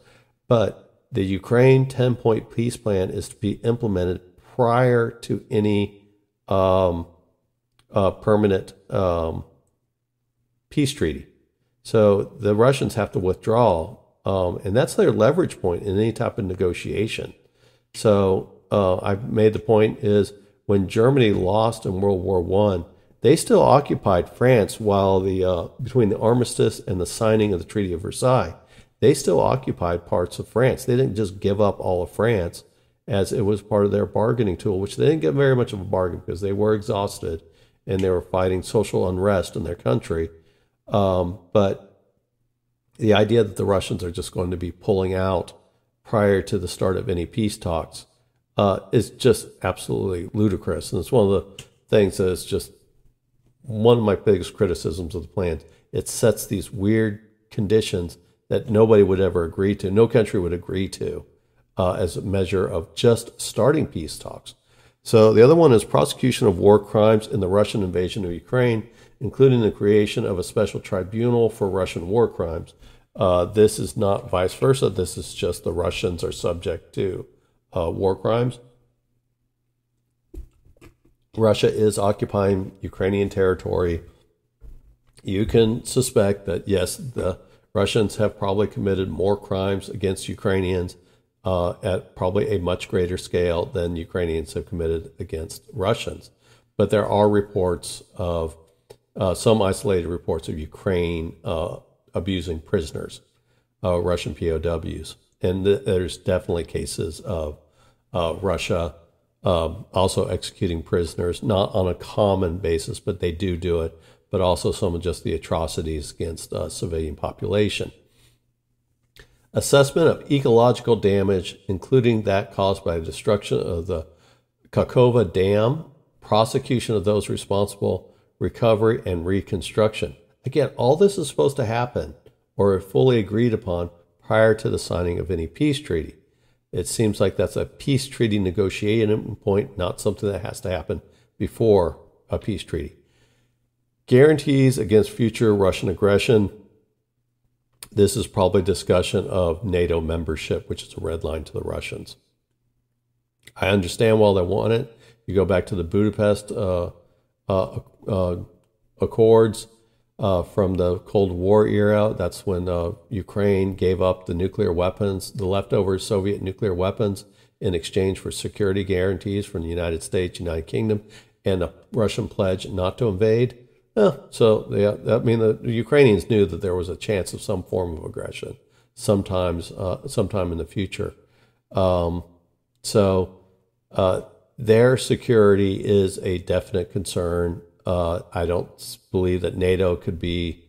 But the Ukraine 10-point peace plan is to be implemented prior to any permanent peace treaty. So the Russians have to withdraw, and that's their leverage point in any type of negotiation. So I've made the point is when Germany lost in World War I, they still occupied France while between the armistice and the signing of the Treaty of Versailles, they still occupied parts of France. They didn't just give up all of France as it was part of their bargaining tool, which they didn't get very much of a bargain because they were exhausted and they were fighting social unrest in their country. But the idea that the Russians are just going to be pulling out prior to the start of any peace talks is just absolutely ludicrous. And it's one of the things that is just one of my biggest criticisms of the plan. It sets these weird conditions that nobody would ever agree to, no country would agree to, as a measure of just starting peace talks. So the other one is prosecution of war crimes in the Russian invasion of Ukraine, including the creation of a special tribunal for Russian war crimes. This is not vice versa. This is just the Russians are subject to war crimes. Russia is occupying Ukrainian territory. You can suspect that, yes, the Russians have probably committed more crimes against Ukrainians at probably a much greater scale than Ukrainians have committed against Russians. But there are reports of, some isolated reports of Ukraine abusing prisoners, Russian POWs. And there's definitely cases of Russia also executing prisoners, not on a common basis, but they do it, but also some of just the atrocities against civilian population. Assessment of ecological damage, including that caused by the destruction of the Kakova Dam, prosecution of those responsible, recovery, and reconstruction. Again, all this is supposed to happen or fully agreed upon prior to the signing of any peace treaty. It seems like that's a peace treaty negotiating point, not something that has to happen before a peace treaty. Guarantees against future Russian aggression. This is probably discussion of NATO membership, which is a red line to the Russians. I understand why they want it. You go back to the Budapest Accords from the Cold War era. That's when Ukraine gave up the nuclear weapons, the leftover Soviet nuclear weapons, in exchange for security guarantees from the United States, United Kingdom, and a Russian pledge not to invade. The Ukrainians knew that there was a chance of some form of aggression sometime in the future. Their security is a definite concern. I don't believe that NATO could be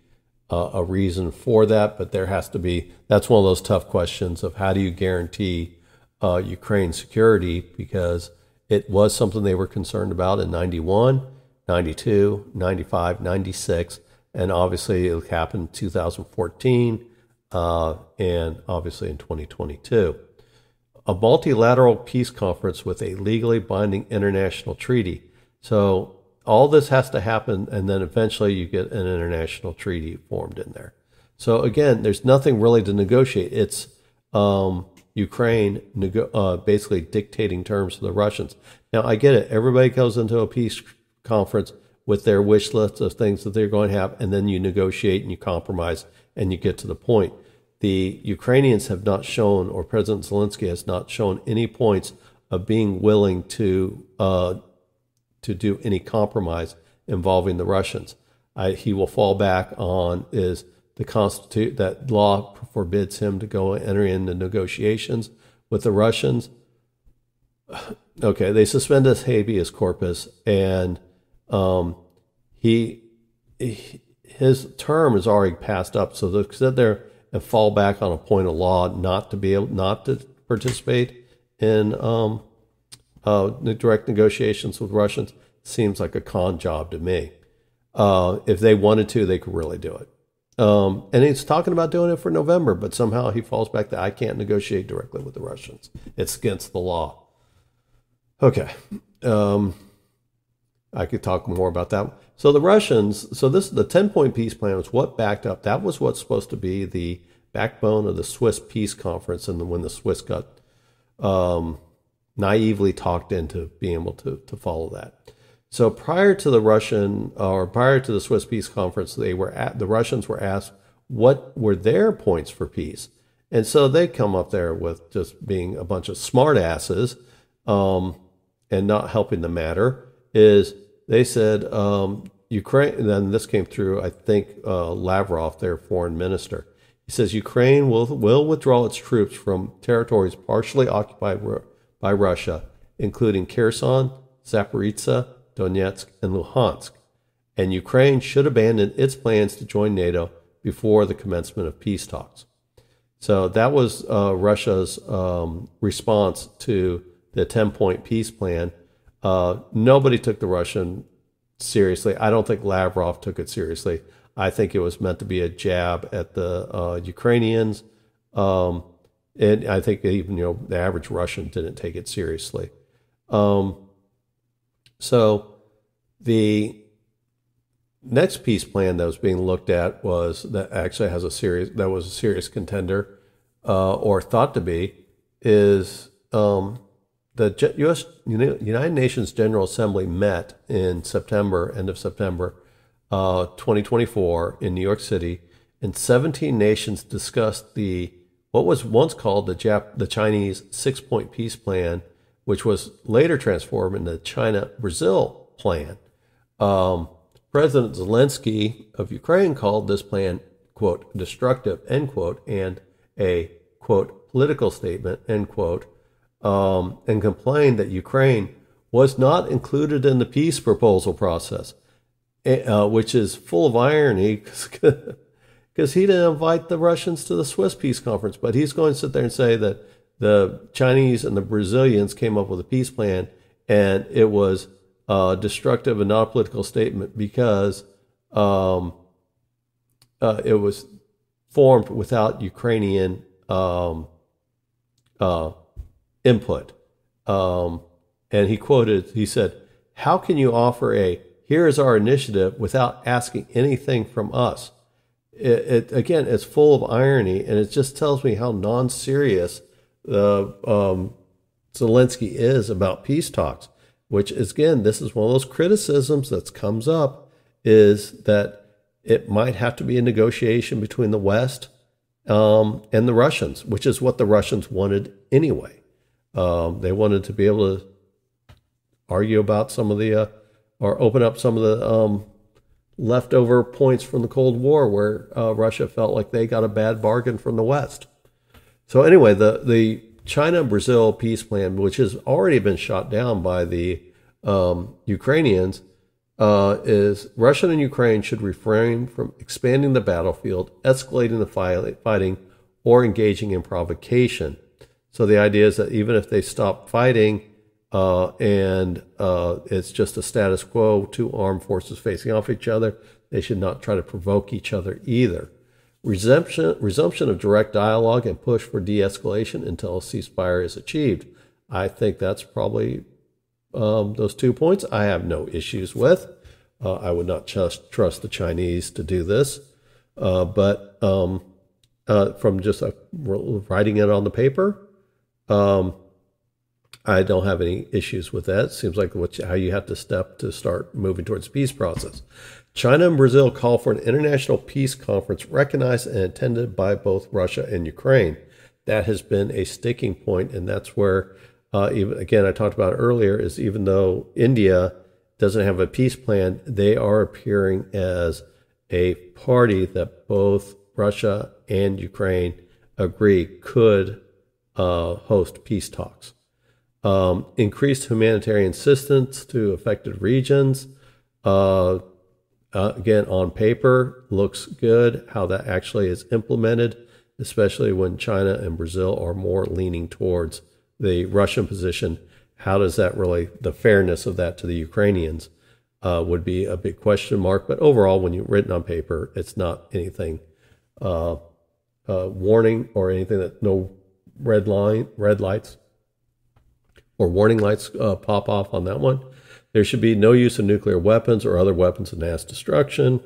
a reason for that, but there has to be. That's one of those tough questions of how do you guarantee Ukraine's security, because it was something they were concerned about in 91, 92, 95, 96, and obviously it happened in 2014 and obviously in 2022. A multilateral peace conference with a legally binding international treaty. So all this has to happen, and then eventually you get an international treaty formed in there. So again, there's nothing really to negotiate. It's Ukraine basically dictating terms to the Russians. Now, I get it. Everybody goes into a peace conference with their wish list of things that they're going to have, and then you negotiate and you compromise and you get to the point. The Ukrainians have not shown, or President Zelensky has not shown any points of being willing to do any compromise involving the Russians. He will fall back on is the that law forbids him to go enter into negotiations with the Russians. Okay, they suspended his habeas corpus, and his term is already passed up. So they sit there and fall back on a point of law not to participate in the direct negotiations with Russians seems like a con job to me. If they wanted to, they could really do it. And he's talking about doing it for November, but somehow he falls back that I can't negotiate directly with the Russians. It's against the law. Okay. I could talk more about that. So the Russians, the 10-point peace plan was what backed up. That was what's supposed to be the backbone of the Swiss peace conference, and when the Swiss got naively talked into being able to follow that. So prior to the Swiss peace conference, the Russians were asked what were their points for peace, and so they come up there with just being a bunch of smart asses and not helping the matter. Is they said Ukraine, and then this came through, I think, Lavrov, their foreign minister. He says Ukraine will withdraw its troops from territories partially occupied by Russia, including Kherson, Zaporizhzhia, Donetsk, and Luhansk, and Ukraine should abandon its plans to join NATO before the commencement of peace talks. So that was Russia's response to the 10-point peace plan. Nobody took the Russian seriously. I don't think Lavrov took it seriously. I think it was meant to be a jab at the Ukrainians. And I think even, the average Russian didn't take it seriously. So the next peace plan that was being looked at was a serious contender, or thought to be, is the United Nations General Assembly met in end of September 2024 in New York City, and 17 nations discussed what was once called the Chinese 6-point peace plan, which was later transformed into the China-Brazil plan. President Zelensky of Ukraine called this plan, quote, destructive, end quote, and a, quote, political statement, end quote, and complained that Ukraine was not included in the peace proposal process, which is full of irony because he didn't invite the Russians to the Swiss peace conference, but he's going to sit there and say that the Chinese and the Brazilians came up with a peace plan and it was destructive and not a political statement because it was formed without Ukrainian input. And he said, how can you offer here is our initiative without asking anything from us? Again, it's full of irony, and it just tells me how non-serious Zelensky is about peace talks, which is, again, this is one of those criticisms that comes up, is that it might have to be a negotiation between the West and the Russians, which is what the Russians wanted anyway. They wanted to be able to argue about some of the, or open up some of the leftover points from the Cold War where Russia felt like they got a bad bargain from the West. So anyway, the China-Brazil peace plan, which has already been shot down by the Ukrainians, is Russia and Ukraine should refrain from expanding the battlefield, escalating the fighting, or engaging in provocation. So the idea is that even if they stop fighting and it's just a status quo, two armed forces facing off each other, they should not try to provoke each other either. Resumption of direct dialogue and push for de-escalation until a ceasefire is achieved. I think that's probably those 2 points I have no issues with. I would not just trust the Chinese to do this. But from just writing it on the paper, I don't have any issues with that. It seems like how you have to step to start moving towards the peace process. China and Brazil call for an international peace conference recognized and attended by both Russia and Ukraine. That has been a sticking point, and that's where, even again, I talked about earlier, is even though India doesn't have a peace plan, they are appearing as a party that both Russia and Ukraine agree could host peace talks. Increased humanitarian assistance to affected regions. Again, on paper, looks good. How that actually is implemented, especially when China and Brazil are more leaning towards the Russian position. How does that really, the fairness of that to the Ukrainians would be a big question mark. But overall, when you've written on paper, it's not anything warning or anything that no red lights or warning lights pop off on that one. There should be no use of nuclear weapons or other weapons of mass destruction.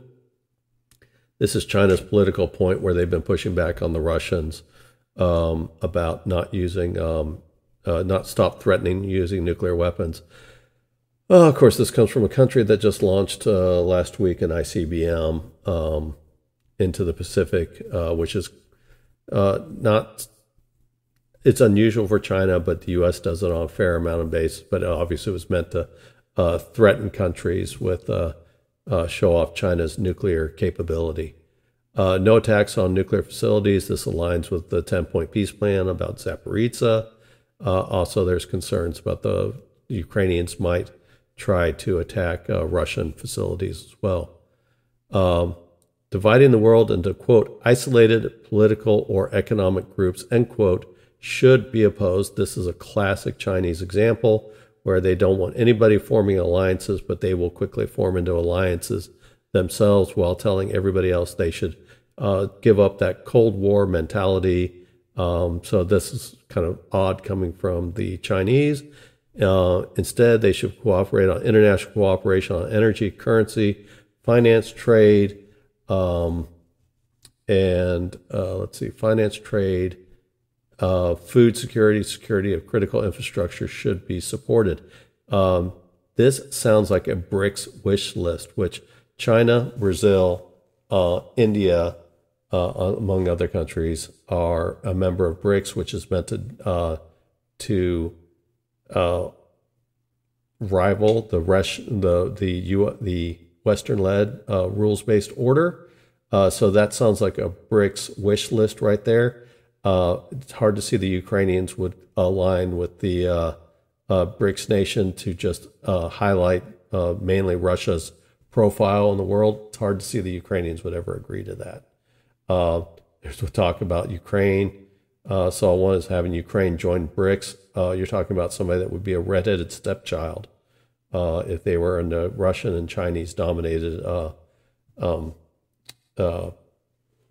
This is China's political point where they've been pushing back on the Russians about not using, not stop threatening using nuclear weapons. Of course, this comes from a country that just launched last week an ICBM into the Pacific, which is not, it's unusual for China, but the U.S. does it on a fair amount of basis, but obviously it was meant to threaten countries with show off China's nuclear capability. No attacks on nuclear facilities. This aligns with the 10-point peace plan about Zaporizhzhia. Also, there's concerns about the Ukrainians might try to attack Russian facilities as well. Dividing the world into, quote, isolated political or economic groups, end quote, should be opposed. This is a classic Chinese example where they don't want anybody forming alliances, but they will quickly form into alliances themselves while telling everybody else they should give up that Cold War mentality. So this is kind of odd coming from the Chinese. Instead, they should cooperate on international cooperation on energy, currency, finance, trade, finance, trade, food security, security of critical infrastructure should be supported. This sounds like a BRICS wish list, which China, Brazil, India, among other countries, are a member of BRICS, which is meant to rival the Western-led rules-based order. So that sounds like a BRICS wish list right there. It's hard to see the Ukrainians would align with the BRICS nation to just highlight mainly Russia's profile in the world. It's hard to see the Ukrainians would ever agree to that. There's talk about Ukraine. So one is having Ukraine join BRICS. You're talking about somebody that would be a redheaded stepchild if they were in the Russian and Chinese dominated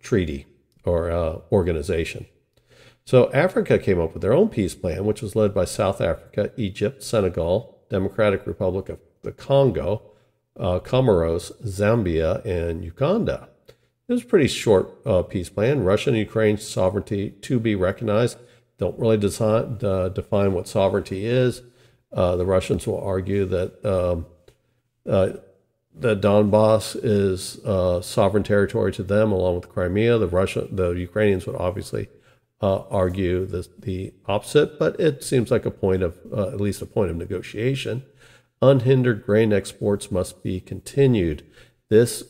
treaty or organization. So Africa came up with their own peace plan, which was led by South Africa, Egypt, Senegal, Democratic Republic of the Congo, Comoros, Zambia, and Uganda. It was a pretty short peace plan. Russia and Ukraine's sovereignty to be recognized. Don't really define what sovereignty is. The Russians will argue that the Donbass is sovereign territory to them, along with Crimea. The Ukrainians would obviously argue the opposite, but it seems like a point of at least a point of negotiation. Unhindered grain exports must be continued. This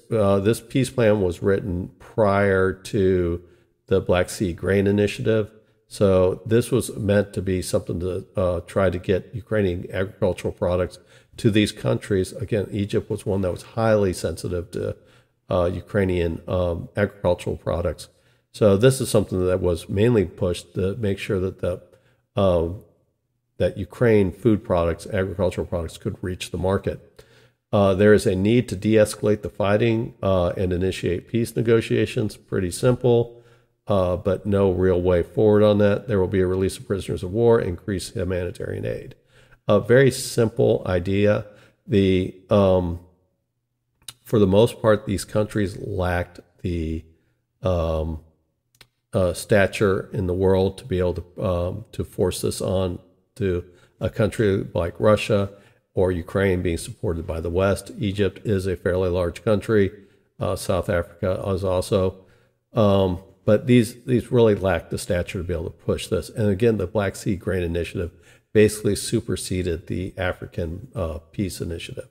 peace plan was written prior to the Black Sea Grain Initiative, so this was meant to be something to try to get Ukrainian agricultural products to these countries. Again, Egypt was one that was highly sensitive to Ukrainian agricultural products. So this is something that was mainly pushed to make sure that that Ukraine food products, agricultural products, could reach the market. There is a need to de-escalate the fighting and initiate peace negotiations. Pretty simple, but no real way forward on that. There will be a release of prisoners of war, increase humanitarian aid. A very simple idea. For the most part, these countries lacked the stature in the world to be able to force this on to a country like Russia or Ukraine being supported by the West. Egypt is a fairly large country. South Africa is also. But these really lack the stature to be able to push this. And again, the Black Sea Grain Initiative basically superseded the African Peace Initiative.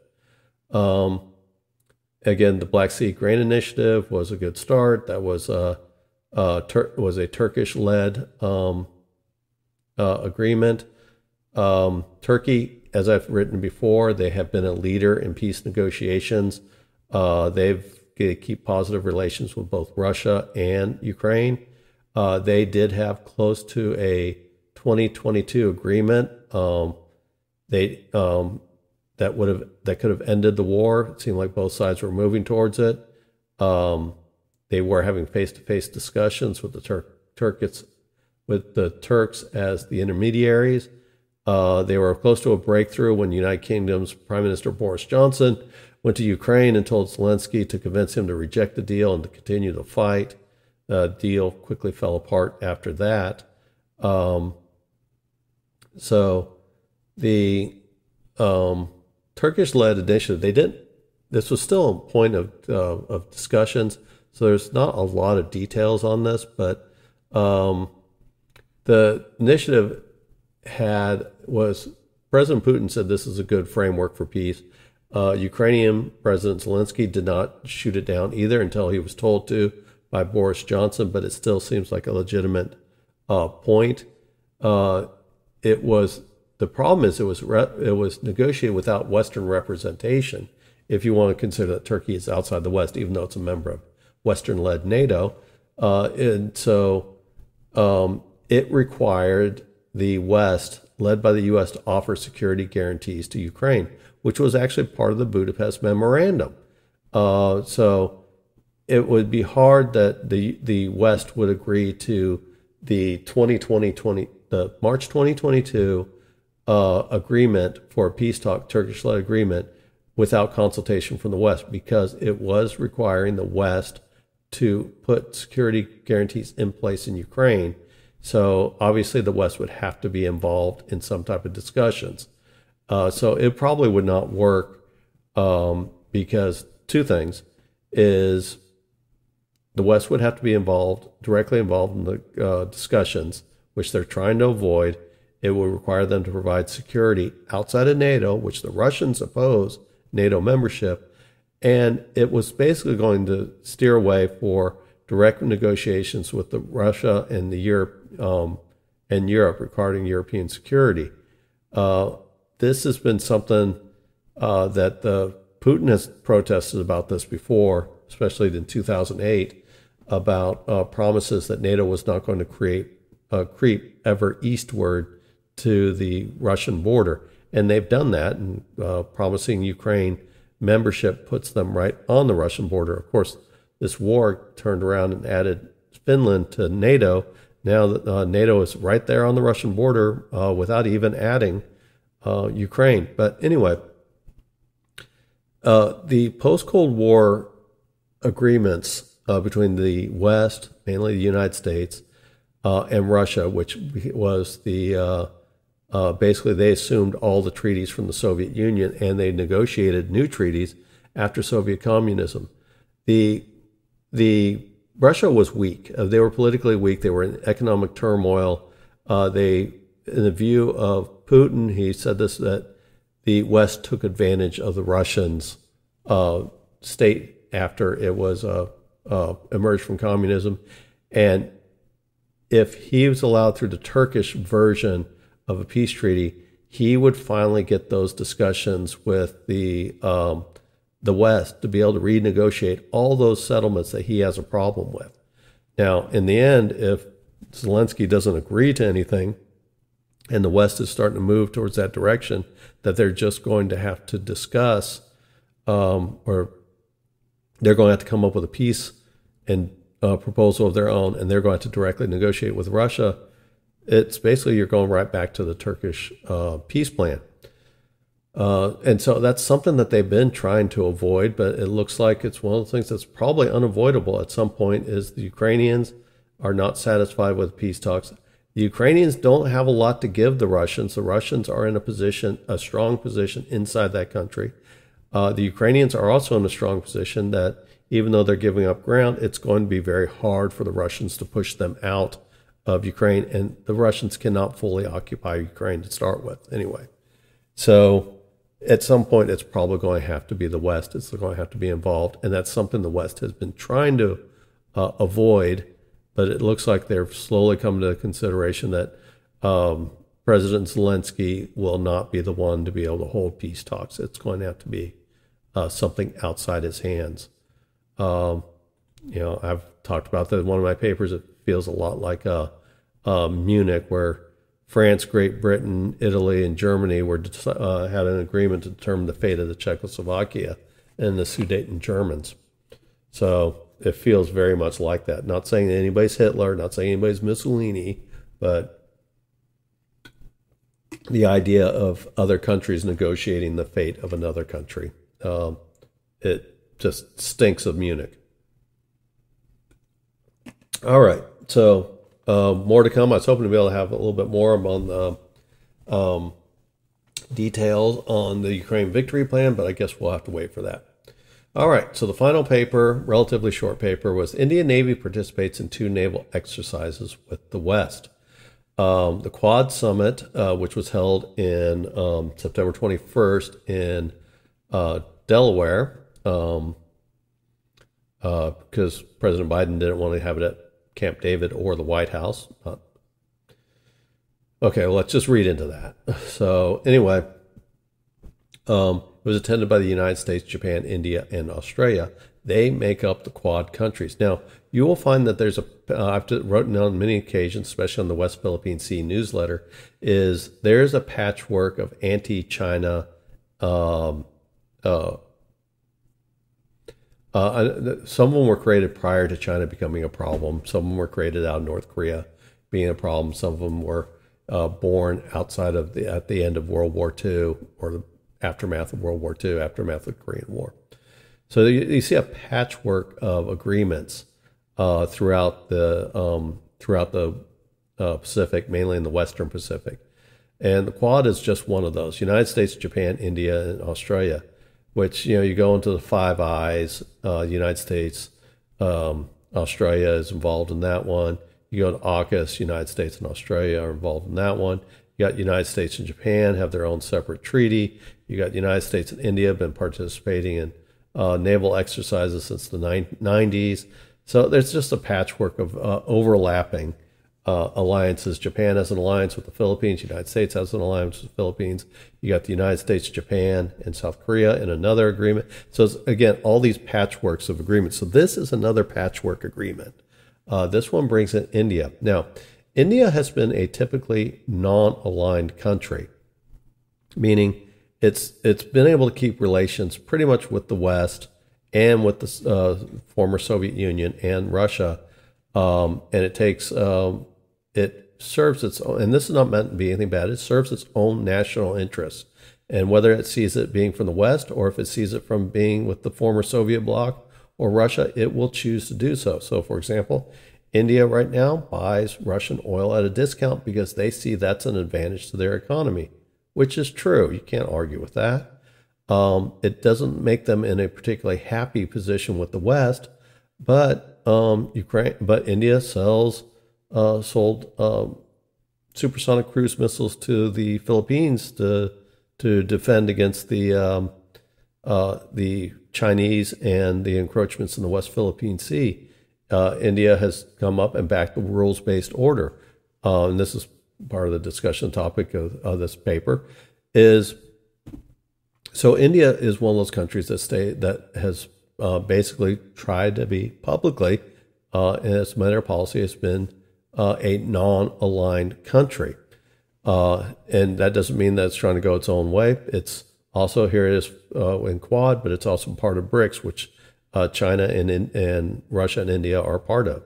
Again, the Black Sea Grain Initiative was a good start. That was a Turkish-led agreement. Turkey, as I've written before, they have been a leader in peace negotiations. They keep positive relations with both Russia and Ukraine. They did have close to a 2022 agreement. That could have ended the war. It seemed like both sides were moving towards it. They were having face-to-face discussions with the Turks as the intermediaries. They were close to a breakthrough when United Kingdom's Prime Minister Boris Johnson went to Ukraine and told Zelensky to convince him to reject the deal and to continue the fight. The deal quickly fell apart after that. So the Turkish-led initiative, this was still a point of discussions, so there's not a lot of details on this, but the initiative President Putin said this is a good framework for peace. Ukrainian President Zelensky did not shoot it down either until he was told to by Boris Johnson, but it still seems like a legitimate point. The problem is it was negotiated without Western representation. If you want to consider that Turkey is outside the West, even though it's a member of Western-led NATO, and so it required the West, led by the U.S., to offer security guarantees to Ukraine, which was actually part of the Budapest Memorandum. So it would be hard that the West would agree to the March 2022 agreement for a peace talk, Turkish-led agreement, without consultation from the West, because it was requiring the West to put security guarantees in place in Ukraine. So obviously the West would have to be involved in some type of discussions. So it probably would not work because two things is the West would have to be directly involved in the discussions, which they're trying to avoid. It would require them to provide security outside of NATO, which the Russians oppose NATO membership. And it was basically going to steer away for direct negotiations with Russia and Europe regarding European security. This has been something that Putin has protested about this before, especially in 2008, about promises that NATO was not going to creep ever eastward to the Russian border. And they've done that, and promising Ukraine membership puts them right on the Russian border. Of course, this war turned around and added Finland to NATO. Now that NATO is right there on the Russian border without even adding Ukraine. But anyway, the post-Cold War agreements between the West, mainly the United States, and Russia, which was basically they assumed all the treaties from the Soviet Union, and they negotiated new treaties after Soviet communism. The Russia was weak. They were politically weak. They were in economic turmoil. In the view of Putin, he said this, that the West took advantage of the Russians' state after it was emerged from communism. And if he was allowed through the Turkish version of a peace treaty, he would finally get those discussions with the West to be able to renegotiate all those settlements that he has a problem with. Now, in the end, if Zelensky doesn't agree to anything, and the West is starting to move towards that direction, that they're just going to have to discuss, or they're going to have to come up with a peace and proposal of their own, and they're going to have to directly negotiate with Russia. It's basically you're going right back to the Turkish peace plan. And so that's something that they've been trying to avoid, but it looks like it's one of the things that's probably unavoidable at some point is the Ukrainians are not satisfied with peace talks. The Ukrainians don't have a lot to give the Russians. The Russians are in a strong position inside that country. The Ukrainians are also in a strong position that even though they're giving up ground, it's going to be very hard for the Russians to push them out of Ukraine, and the Russians cannot fully occupy Ukraine to start with anyway. So at some point, it's probably going to have to be the West. It's going to have to be involved, and that's something the West has been trying to avoid, but it looks like they're slowly coming to the consideration that President Zelensky will not be the one to be able to hold peace talks. It's going to have to be something outside his hands. I've talked about that in one of my papers. It feels a lot like Munich, where France, Great Britain, Italy, and Germany had an agreement to determine the fate of the Czechoslovakia and the Sudeten Germans. So it feels very much like that. Not saying that anybody's Hitler, not saying anybody's Mussolini, but the idea of other countries negotiating the fate of another country. It just stinks of Munich. All right, so more to come. I was hoping to be able to have a little bit more on the details on the Ukraine victory plan, but I guess we'll have to wait for that. All right, so the final paper, relatively short paper, was Indian Navy participates in 2 naval exercises with the West. The Quad Summit, which was held in September 21st in Delaware, because President Biden didn't want to have it at Camp David or the White House. Okay, well, let's just read into that. So anyway, it was attended by the United States, Japan, India, and Australia. They make up the Quad countries. Now, you will find that I've written on many occasions, especially on the West Philippine Sea newsletter, there's a patchwork of anti-China. Some of them were created prior to China becoming a problem. Some of them were created out of North Korea being a problem. Some of them were born outside of at the end of World War II or the aftermath of World War II, aftermath of the Korean War. So you see a patchwork of agreements throughout the Pacific, mainly in the Western Pacific. And the Quad is just one of those. United States, Japan, India, and Australia, which, you go into the Five Eyes. United States, Australia is involved in that one. You go to AUKUS, United States and Australia are involved in that one. You got United States and Japan have their own separate treaty. You got United States and India have been participating in naval exercises since the 90s. So there's just a patchwork of overlapping alliances. Japan has an alliance with the Philippines. United States has an alliance with the Philippines. You got the United States, Japan, and South Korea in another agreement. So it's, again, all these patchworks of agreements. So this is another patchwork agreement. This one brings in India. Now, India has been a typically non-aligned country, meaning it's been able to keep relations pretty much with the West and with the former Soviet Union and Russia, and it serves its own, and this is not meant to be anything bad, it serves its own national interests. And whether it sees it being from the West or if it sees it from being with the former Soviet bloc or Russia, it will choose to do so. So, for example, India right now buys Russian oil at a discount because they see that's an advantage to their economy, which is true. You can't argue with that. It doesn't make them in a particularly happy position with the West, but India sold supersonic cruise missiles to the Philippines to defend against the Chinese and the encroachments in the West Philippine Sea. India has come up and backed the rules-based order. And this is part of the discussion topic of this paper. So India is one of those countries that has basically tried to be publicly, in its matter of policy, has been a non-aligned country. And that doesn't mean that it's trying to go its own way. It's also, here it is in Quad, but it's also part of BRICS, which China and Russia and India are part of.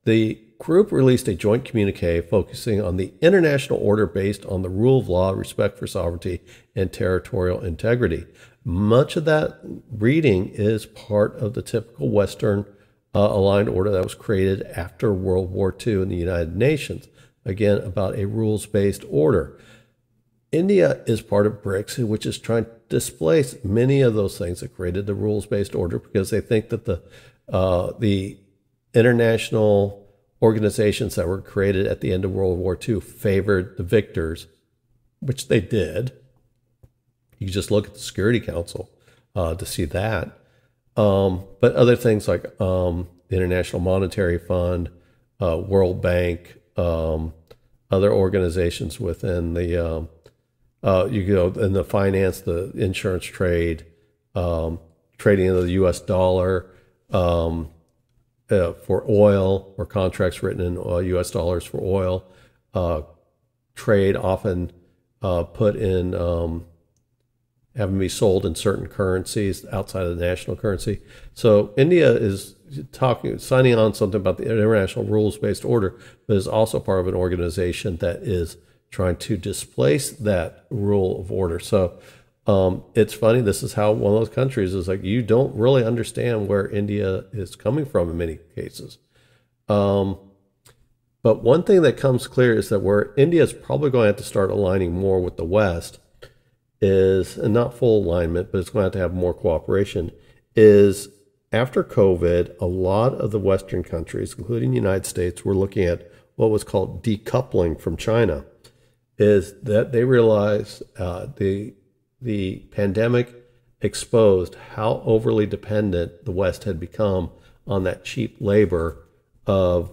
The group released a joint communique focusing on the international order based on the rule of law, respect for sovereignty, and territorial integrity. Much of that reading is part of the typical Western aligned order that was created after World War II in the United Nations, again, about a rules-based order. India is part of BRICS, which is trying to displace many of those things that created the rules-based order because they think that the international organizations that were created at the end of World War II favored the victors, which they did. You just look at the Security Council to see that. But other things like the International Monetary Fund, World Bank, other organizations within the in the finance, the insurance trade, trading of the U.S. dollar, for oil, or contracts written in U.S. dollars for oil, trade often put in having to be sold in certain currencies outside of the national currency. So India is signing on something about the international rules-based order, but is also part of an organization that is trying to displace that rule of order. So it's funny. This is how one of those countries is like, you don't really understand where India is coming from in many cases. But one thing that comes clear is that where India is probably going to have to start aligning more with the West is, and not full alignment, but it's going to have more cooperation, is after COVID, a lot of the Western countries, including the United States, were looking at what was called decoupling from China. Is that they realized the pandemic exposed how overly dependent the West had become on that cheap labor of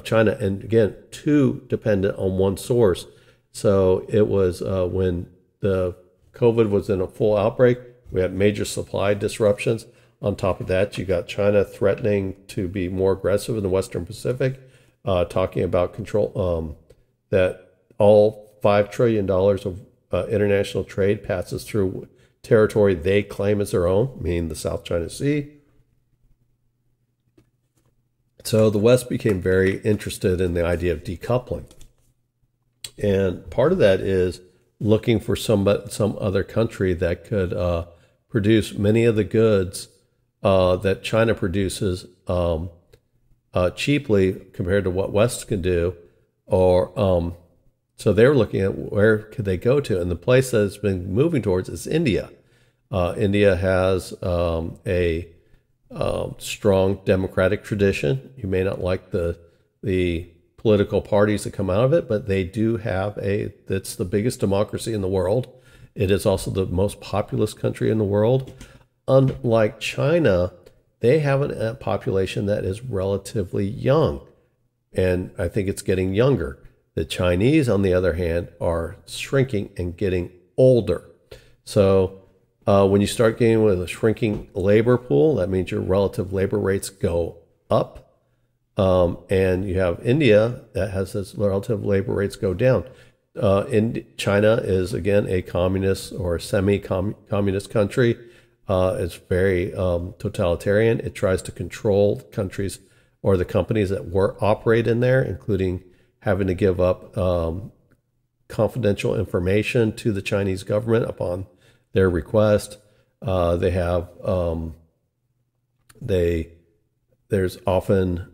China, and again, too dependent on one source. So it was when the COVID was in a full outbreak, we had major supply disruptions. On top of that, you got China threatening to be more aggressive in the Western Pacific, talking about control that all $5 trillion of international trade passes through territory they claim as their own, meaning the South China Sea. So the West became very interested in the idea of decoupling. And part of that is looking for some other country that could produce many of the goods that China produces cheaply compared to what West can do, or so they're looking at where could they go to, and the place that it's been moving towards is India. India has a strong democratic tradition. You may not like the political parties that come out of it, but they do have it's the biggest democracy in the world. It is also the most populous country in the world. Unlike China, they have a population that is relatively young, and I think it's getting younger. The Chinese, on the other hand, are shrinking and getting older. So when you start getting with a shrinking labor pool, that means your relative labor rates go up. And you have India that has its relative labor rates go down. China is, again, a communist or semi-communist country. It's very totalitarian. It tries to control countries or the companies that operate in there, including having to give up confidential information to the Chinese government upon their request. They have there's often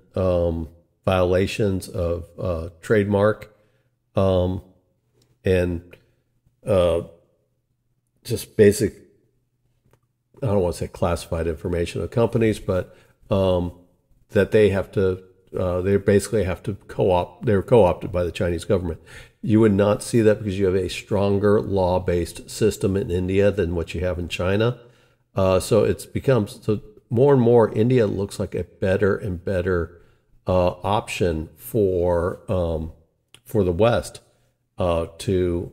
violations of trademark and just basic, I don't want to say classified information of companies, but that they have to they basically have to they're co-opted by the Chinese government. You would not see that because you have a stronger law-based system in India than what you have in China. So it's become, so more and more India looks like a better and better option for the West to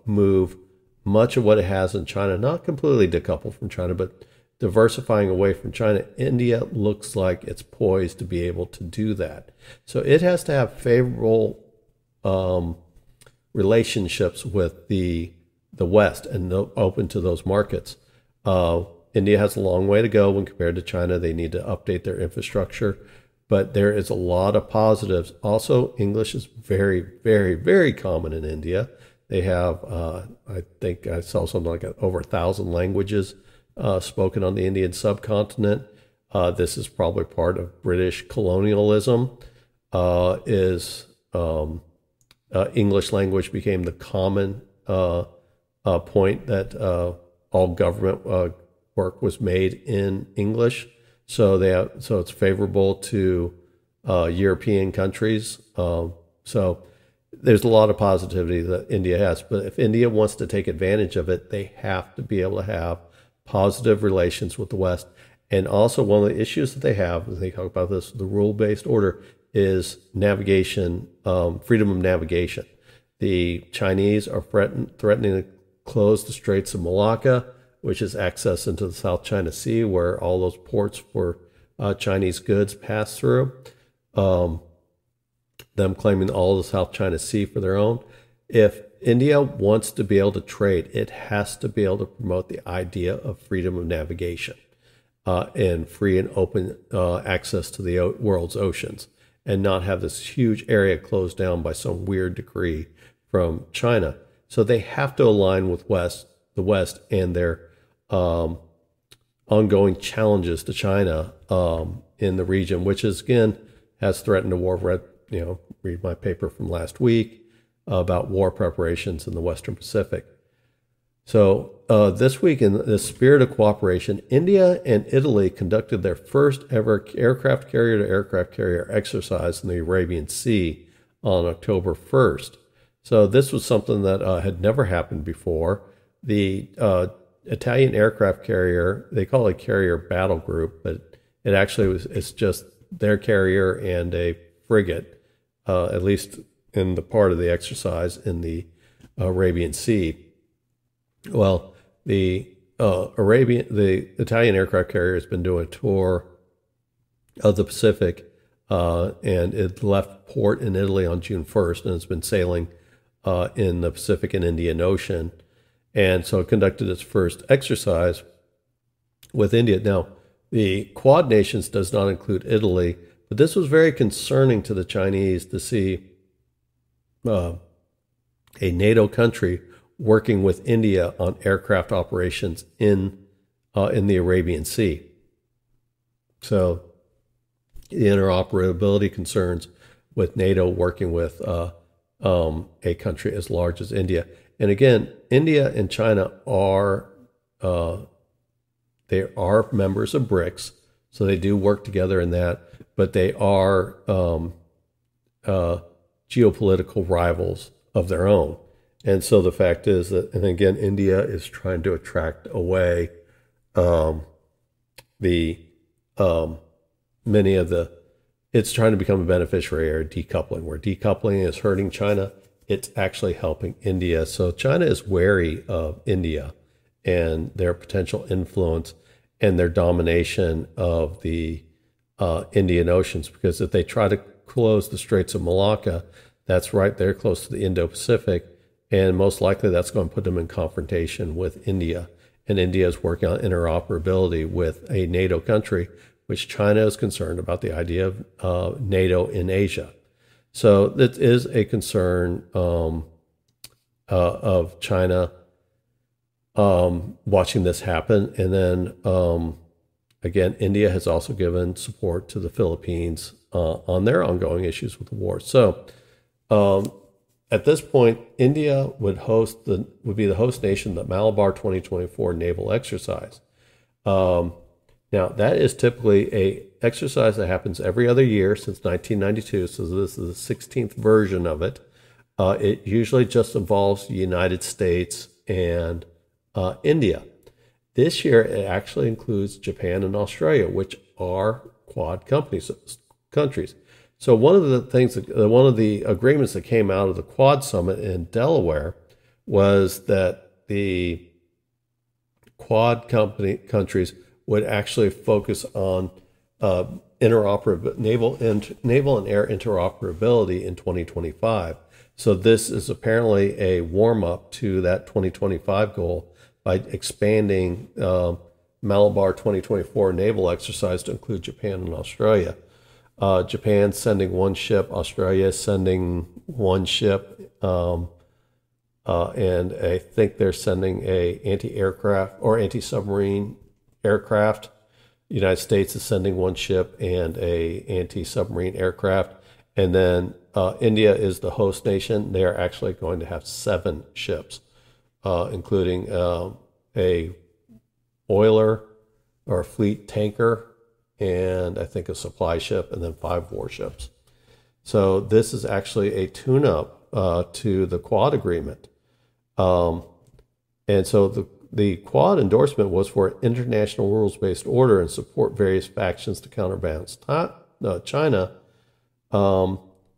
move much of what it has in China, not completely decoupled from China, but diversifying away from China. India looks like it's poised to be able to do that. So it has to have favorable relationships with the West and open to those markets. India has a long way to go when compared to China. They need to update their infrastructure, but there is a lot of positives. Also, English is very, very, very common in India. They have, I think I saw something like over 1,000 languages spoken on the Indian subcontinent. This is probably part of British colonialism. English language became the common point that all government work was made in English. So it's favorable to European countries. So there's a lot of positivity that India has. But if India wants to take advantage of it, they have to be able to have positive relations with the West. And also one of the issues that they have, as they talk about this, the rule-based order, is navigation, freedom of navigation. The Chinese are threatening to close the Straits of Malacca, which is access into the South China Sea, where all those ports for Chinese goods pass through. Them claiming all the South China Sea for their own. If India wants to be able to trade, it has to be able to promote the idea of freedom of navigation and free and open access to the world's oceans, and not have this huge area closed down by some weird decree from China. So they have to align with the West and their ongoing challenges to China in the region, which is, again, has threatened a war. Read my paper from last week about war preparations in the Western Pacific. So this week, in the spirit of cooperation, India and Italy conducted their first ever aircraft carrier to aircraft carrier exercise in the Arabian Sea on October 1st. So this was something that had never happened before. The Italian aircraft carrier, they call it a carrier battle group, but it's just their carrier and a frigate, at least in the part of the exercise in the Arabian Sea. Well, the Italian aircraft carrier has been doing a tour of the Pacific, and it left port in Italy on June 1st, and it's been sailing in the Pacific and Indian Ocean. And so it conducted its first exercise with India. Now, the Quad Nations does not include Italy, but this was very concerning to the Chinese to see a NATO country working with India on aircraft operations in the Arabian Sea. So the interoperability concerns with NATO working with a country as large as India. And again, India and China are members of BRICS, so they do work together in that, but they are geopolitical rivals of their own. And so the fact is that, and again, India is trying to attract away it's trying to become a beneficiary of decoupling, where decoupling is hurting China. It's actually helping India. So China is wary of India and their potential influence and their domination of the Indian Oceans, because if they try to close the Straits of Malacca, that's right there close to the Indo-Pacific, and most likely that's going to put them in confrontation with India. And India is working on interoperability with a NATO country, which China is concerned about the idea of NATO in Asia. So that is a concern of China watching this happen. And then, again, India has also given support to the Philippines on their ongoing issues with the war. So at this point, India would be the host nation of the Malabar 2024 naval exercise. Now, that is typically a exercise that happens every other year since 1992, so this is the 16th version of it. It usually just involves the United States and India. This year, it actually includes Japan and Australia, which are Quad countries. So one of the agreements that came out of the Quad Summit in Delaware was that the Quad countries would actually focus on naval and air interoperability in 2025. So this is apparently a warm-up to that 2025 goal by expanding Malabar 2024 naval exercise to include Japan and Australia. Japan sending one ship, Australia sending one ship, and I think they're sending a anti-aircraft or anti-submarine aircraft. The United States is sending one ship and a anti-submarine aircraft. And then India is the host nation. They are actually going to have 7 ships, including a oiler or a fleet tanker, and I think a supply ship, and then 5 warships. So this is actually a tune-up to the Quad agreement. And so the Quad endorsement was for an international rules-based order and support various factions to counterbalance China.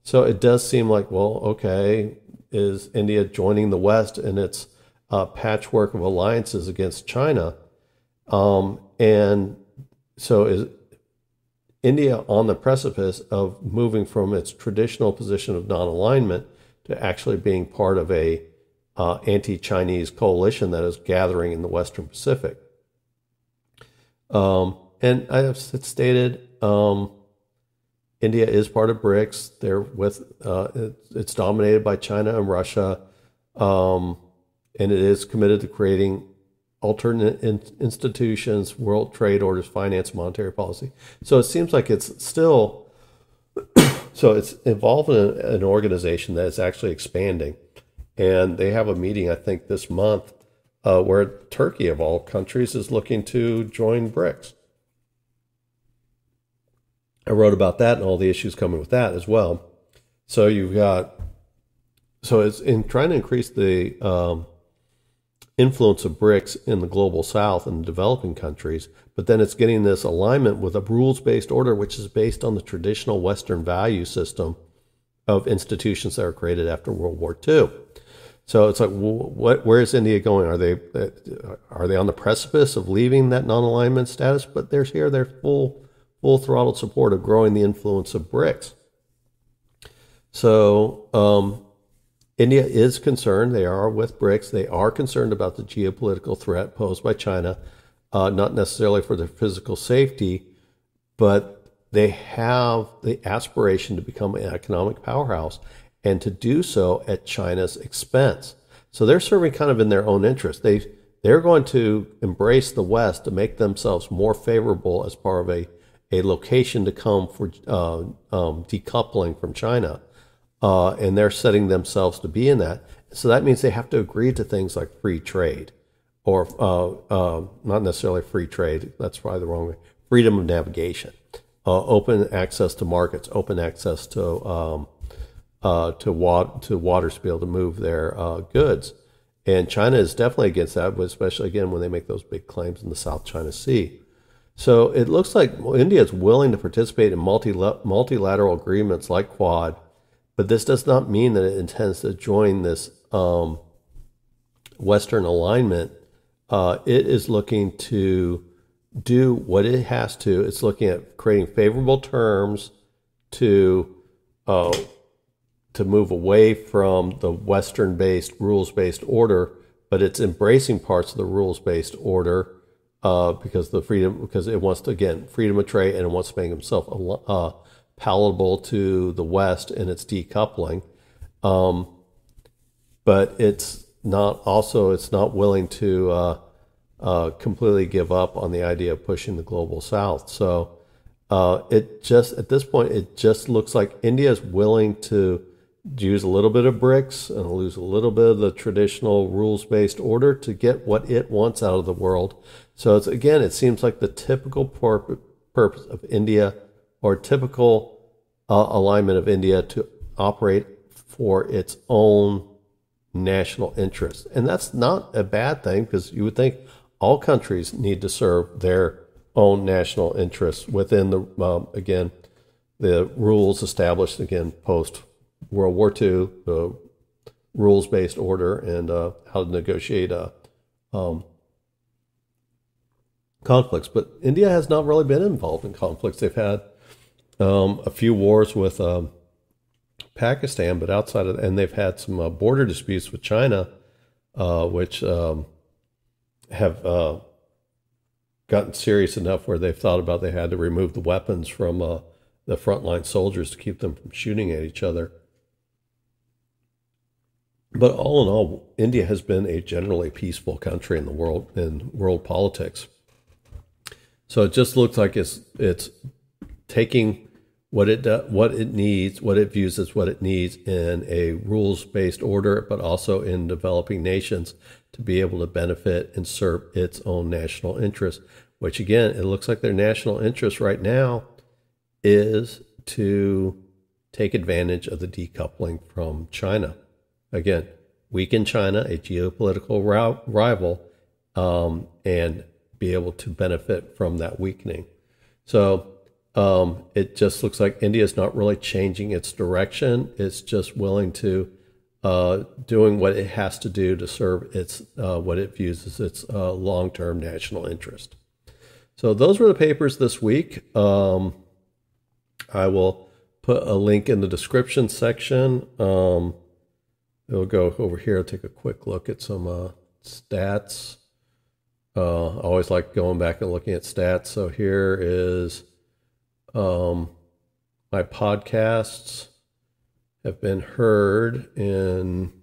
So it does seem like, well, okay, is India joining the West in its patchwork of alliances against China? And so is India on the precipice of moving from its traditional position of non-alignment to actually being part of a anti-Chinese coalition that is gathering in the Western Pacific? And I have stated, India is part of BRICS. They're with it's dominated by China and Russia, and it is committed to creating alternate institutions, world trade orders, finance, monetary policy. So it seems like it's still so it's involved in an organization that is actually expanding, and they have a meeting I think this month where Turkey of all countries is looking to join BRICS. I wrote about that and all the issues coming with that as well. So it's in trying to increase the influence of BRICS in the global south and developing countries, but then it's getting this alignment with a rules-based order, which is based on the traditional Western value system of institutions that were created after World War II. So it's like, where is India going? Are they on the precipice of leaving that non-alignment status? But they're full throttle support of growing the influence of BRICS. So India is concerned. They are with BRICS. They are concerned about the geopolitical threat posed by China, not necessarily for their physical safety, but they have the aspiration to become an economic powerhouse and to do so at China's expense. So they're serving kind of in their own interest. They're going to embrace the West to make themselves more favorable as part of a location to come for decoupling from China. And they're setting themselves to be in that. So that means they have to agree to things like free trade, or not necessarily free trade, that's probably the wrong way, freedom of navigation, open access to markets, open access to water to be able to move their goods. And China is definitely against that, but especially, again, when they make those big claims in the South China Sea. So it looks like India is willing to participate in multilateral agreements like Quad, but this does not mean that it intends to join this Western alignment. It is looking to do what it has to. It's looking at creating favorable terms to move away from the Western-based, rules-based order, but it's embracing parts of the rules-based order because it wants to, again, freedom of trade, and it wants to make itself palatable to the West in its decoupling. But it's not willing to completely give up on the idea of pushing the global South. So at this point, it just looks like India is willing to use a little bit of BRICS and lose a little bit of the traditional rules-based order to get what it wants out of the world. So it seems like the typical purpose of India, or typical alignment of India to operate for its own national interests. And that's not a bad thing, because you would think all countries need to serve their own national interests within the rules established, post World War II, the rules-based order, and how to negotiate conflicts. But India has not really been involved in conflicts. They've had a few wars with Pakistan, but outside of, and they've had some border disputes with China, which have gotten serious enough where they've thought about they had to remove the weapons from the frontline soldiers to keep them from shooting at each other. But all in all, India has been a generally peaceful country in the world, in world politics. So it just looks like it's taking what it needs, what it views as what it needs in a rules-based order, but also in developing nations to be able to benefit and serve its own national interests, which again, it looks like their national interest right now is to take advantage of the decoupling from China. Again, weaken China, a geopolitical rival, and be able to benefit from that weakening. So It just looks like India is not really changing its direction. It's just willing to doing what it has to do to serve its what it views as its long-term national interest. So those were the papers this week. I will put a link in the description section. We'll go over here and take a quick look at some stats. I always like going back and looking at stats. So here is my podcasts have been heard in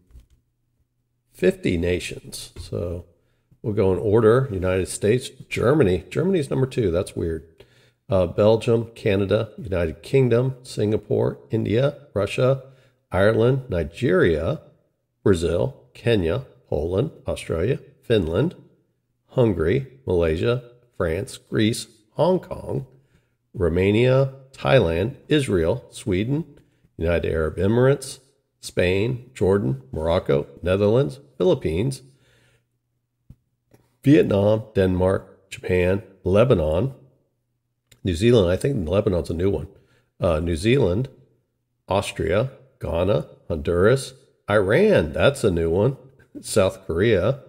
50 nations. So we'll go in order. United States, Germany. Germany's number 2. That's weird. Belgium, Canada, United Kingdom, Singapore, India, Russia, Ireland, Nigeria, Brazil, Kenya, Poland, Australia, Finland, Hungary, Malaysia, France, Greece, Hong Kong, Romania, Thailand, Israel, Sweden, United Arab Emirates, Spain, Jordan, Morocco, Netherlands, Philippines, Vietnam, Denmark, Japan, Lebanon, New Zealand. I think Lebanon's a new one. New Zealand, Austria, Ghana, Honduras, Iran. That's a new one. South Korea,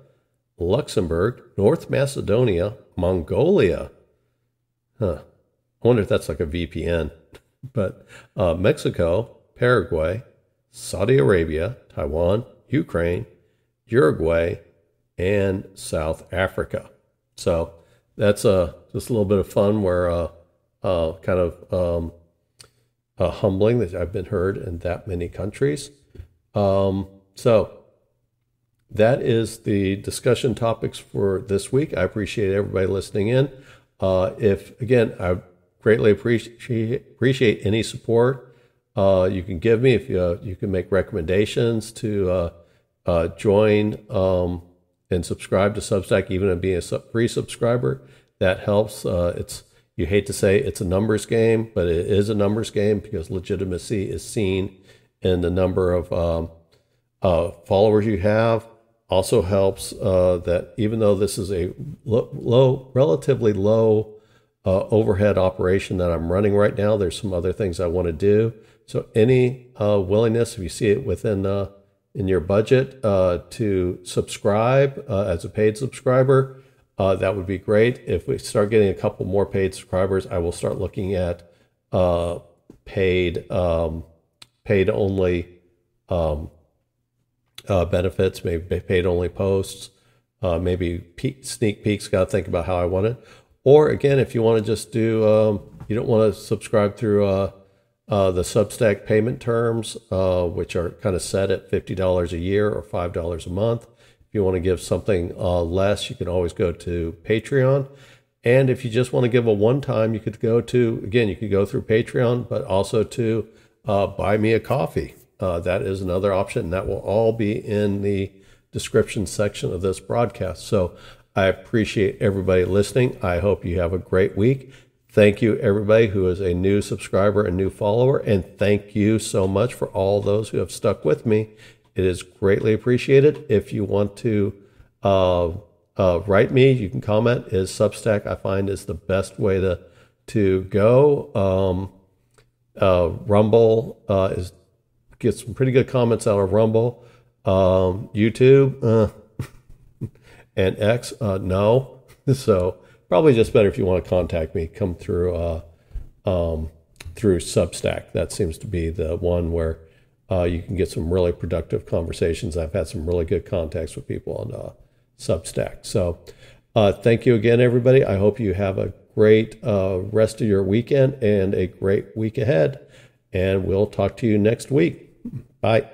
Luxembourg, North Macedonia, Mongolia. I wonder if that's like a VPN. But Mexico, Paraguay, Saudi Arabia, Taiwan, Ukraine, Uruguay, and South Africa. So that's just a little bit of fun where kind of humbling that I've been heard in that many countries. So that is the discussion topics for this week. I appreciate everybody listening in. I greatly appreciate any support you can give me. If you can make recommendations to join and subscribe to Substack, even if being a free subscriber, that helps. You hate to say it's a numbers game, but it is a numbers game because legitimacy is seen in the number of followers you have. Also helps that even though this is a relatively low overhead operation that I'm running right now, there's some other things I want to do. So any willingness, if you see it within in your budget, to subscribe as a paid subscriber, that would be great. If we start getting a couple more paid subscribers, I will start looking at paid only benefits, maybe paid only posts, maybe sneak peeks. Got to think about how I want it. Or again, if you want to just do, you don't want to subscribe through the Substack payment terms, which are kind of set at $50 a year or $5 a month. If you want to give something less, you can always go to Patreon. And if you just want to give a one-time, you could go through Patreon, but also to buy me a coffee. That is another option. That will all be in the description section of this broadcast. So I appreciate everybody listening. I hope you have a great week. Thank you, everybody who is a new subscriber and new follower. And thank you so much for all those who have stuck with me. It is greatly appreciated. If you want to write me, you can comment. Substack, I find, is the best way to go. Rumble get some pretty good comments out of Rumble. YouTube and X, no. So probably just better if you want to contact me, come through Substack. That seems to be the one where you can get some really productive conversations. I've had some really good contacts with people on Substack. So thank you again, everybody. I hope you have a great rest of your weekend and a great week ahead. And we'll talk to you next week. Bye.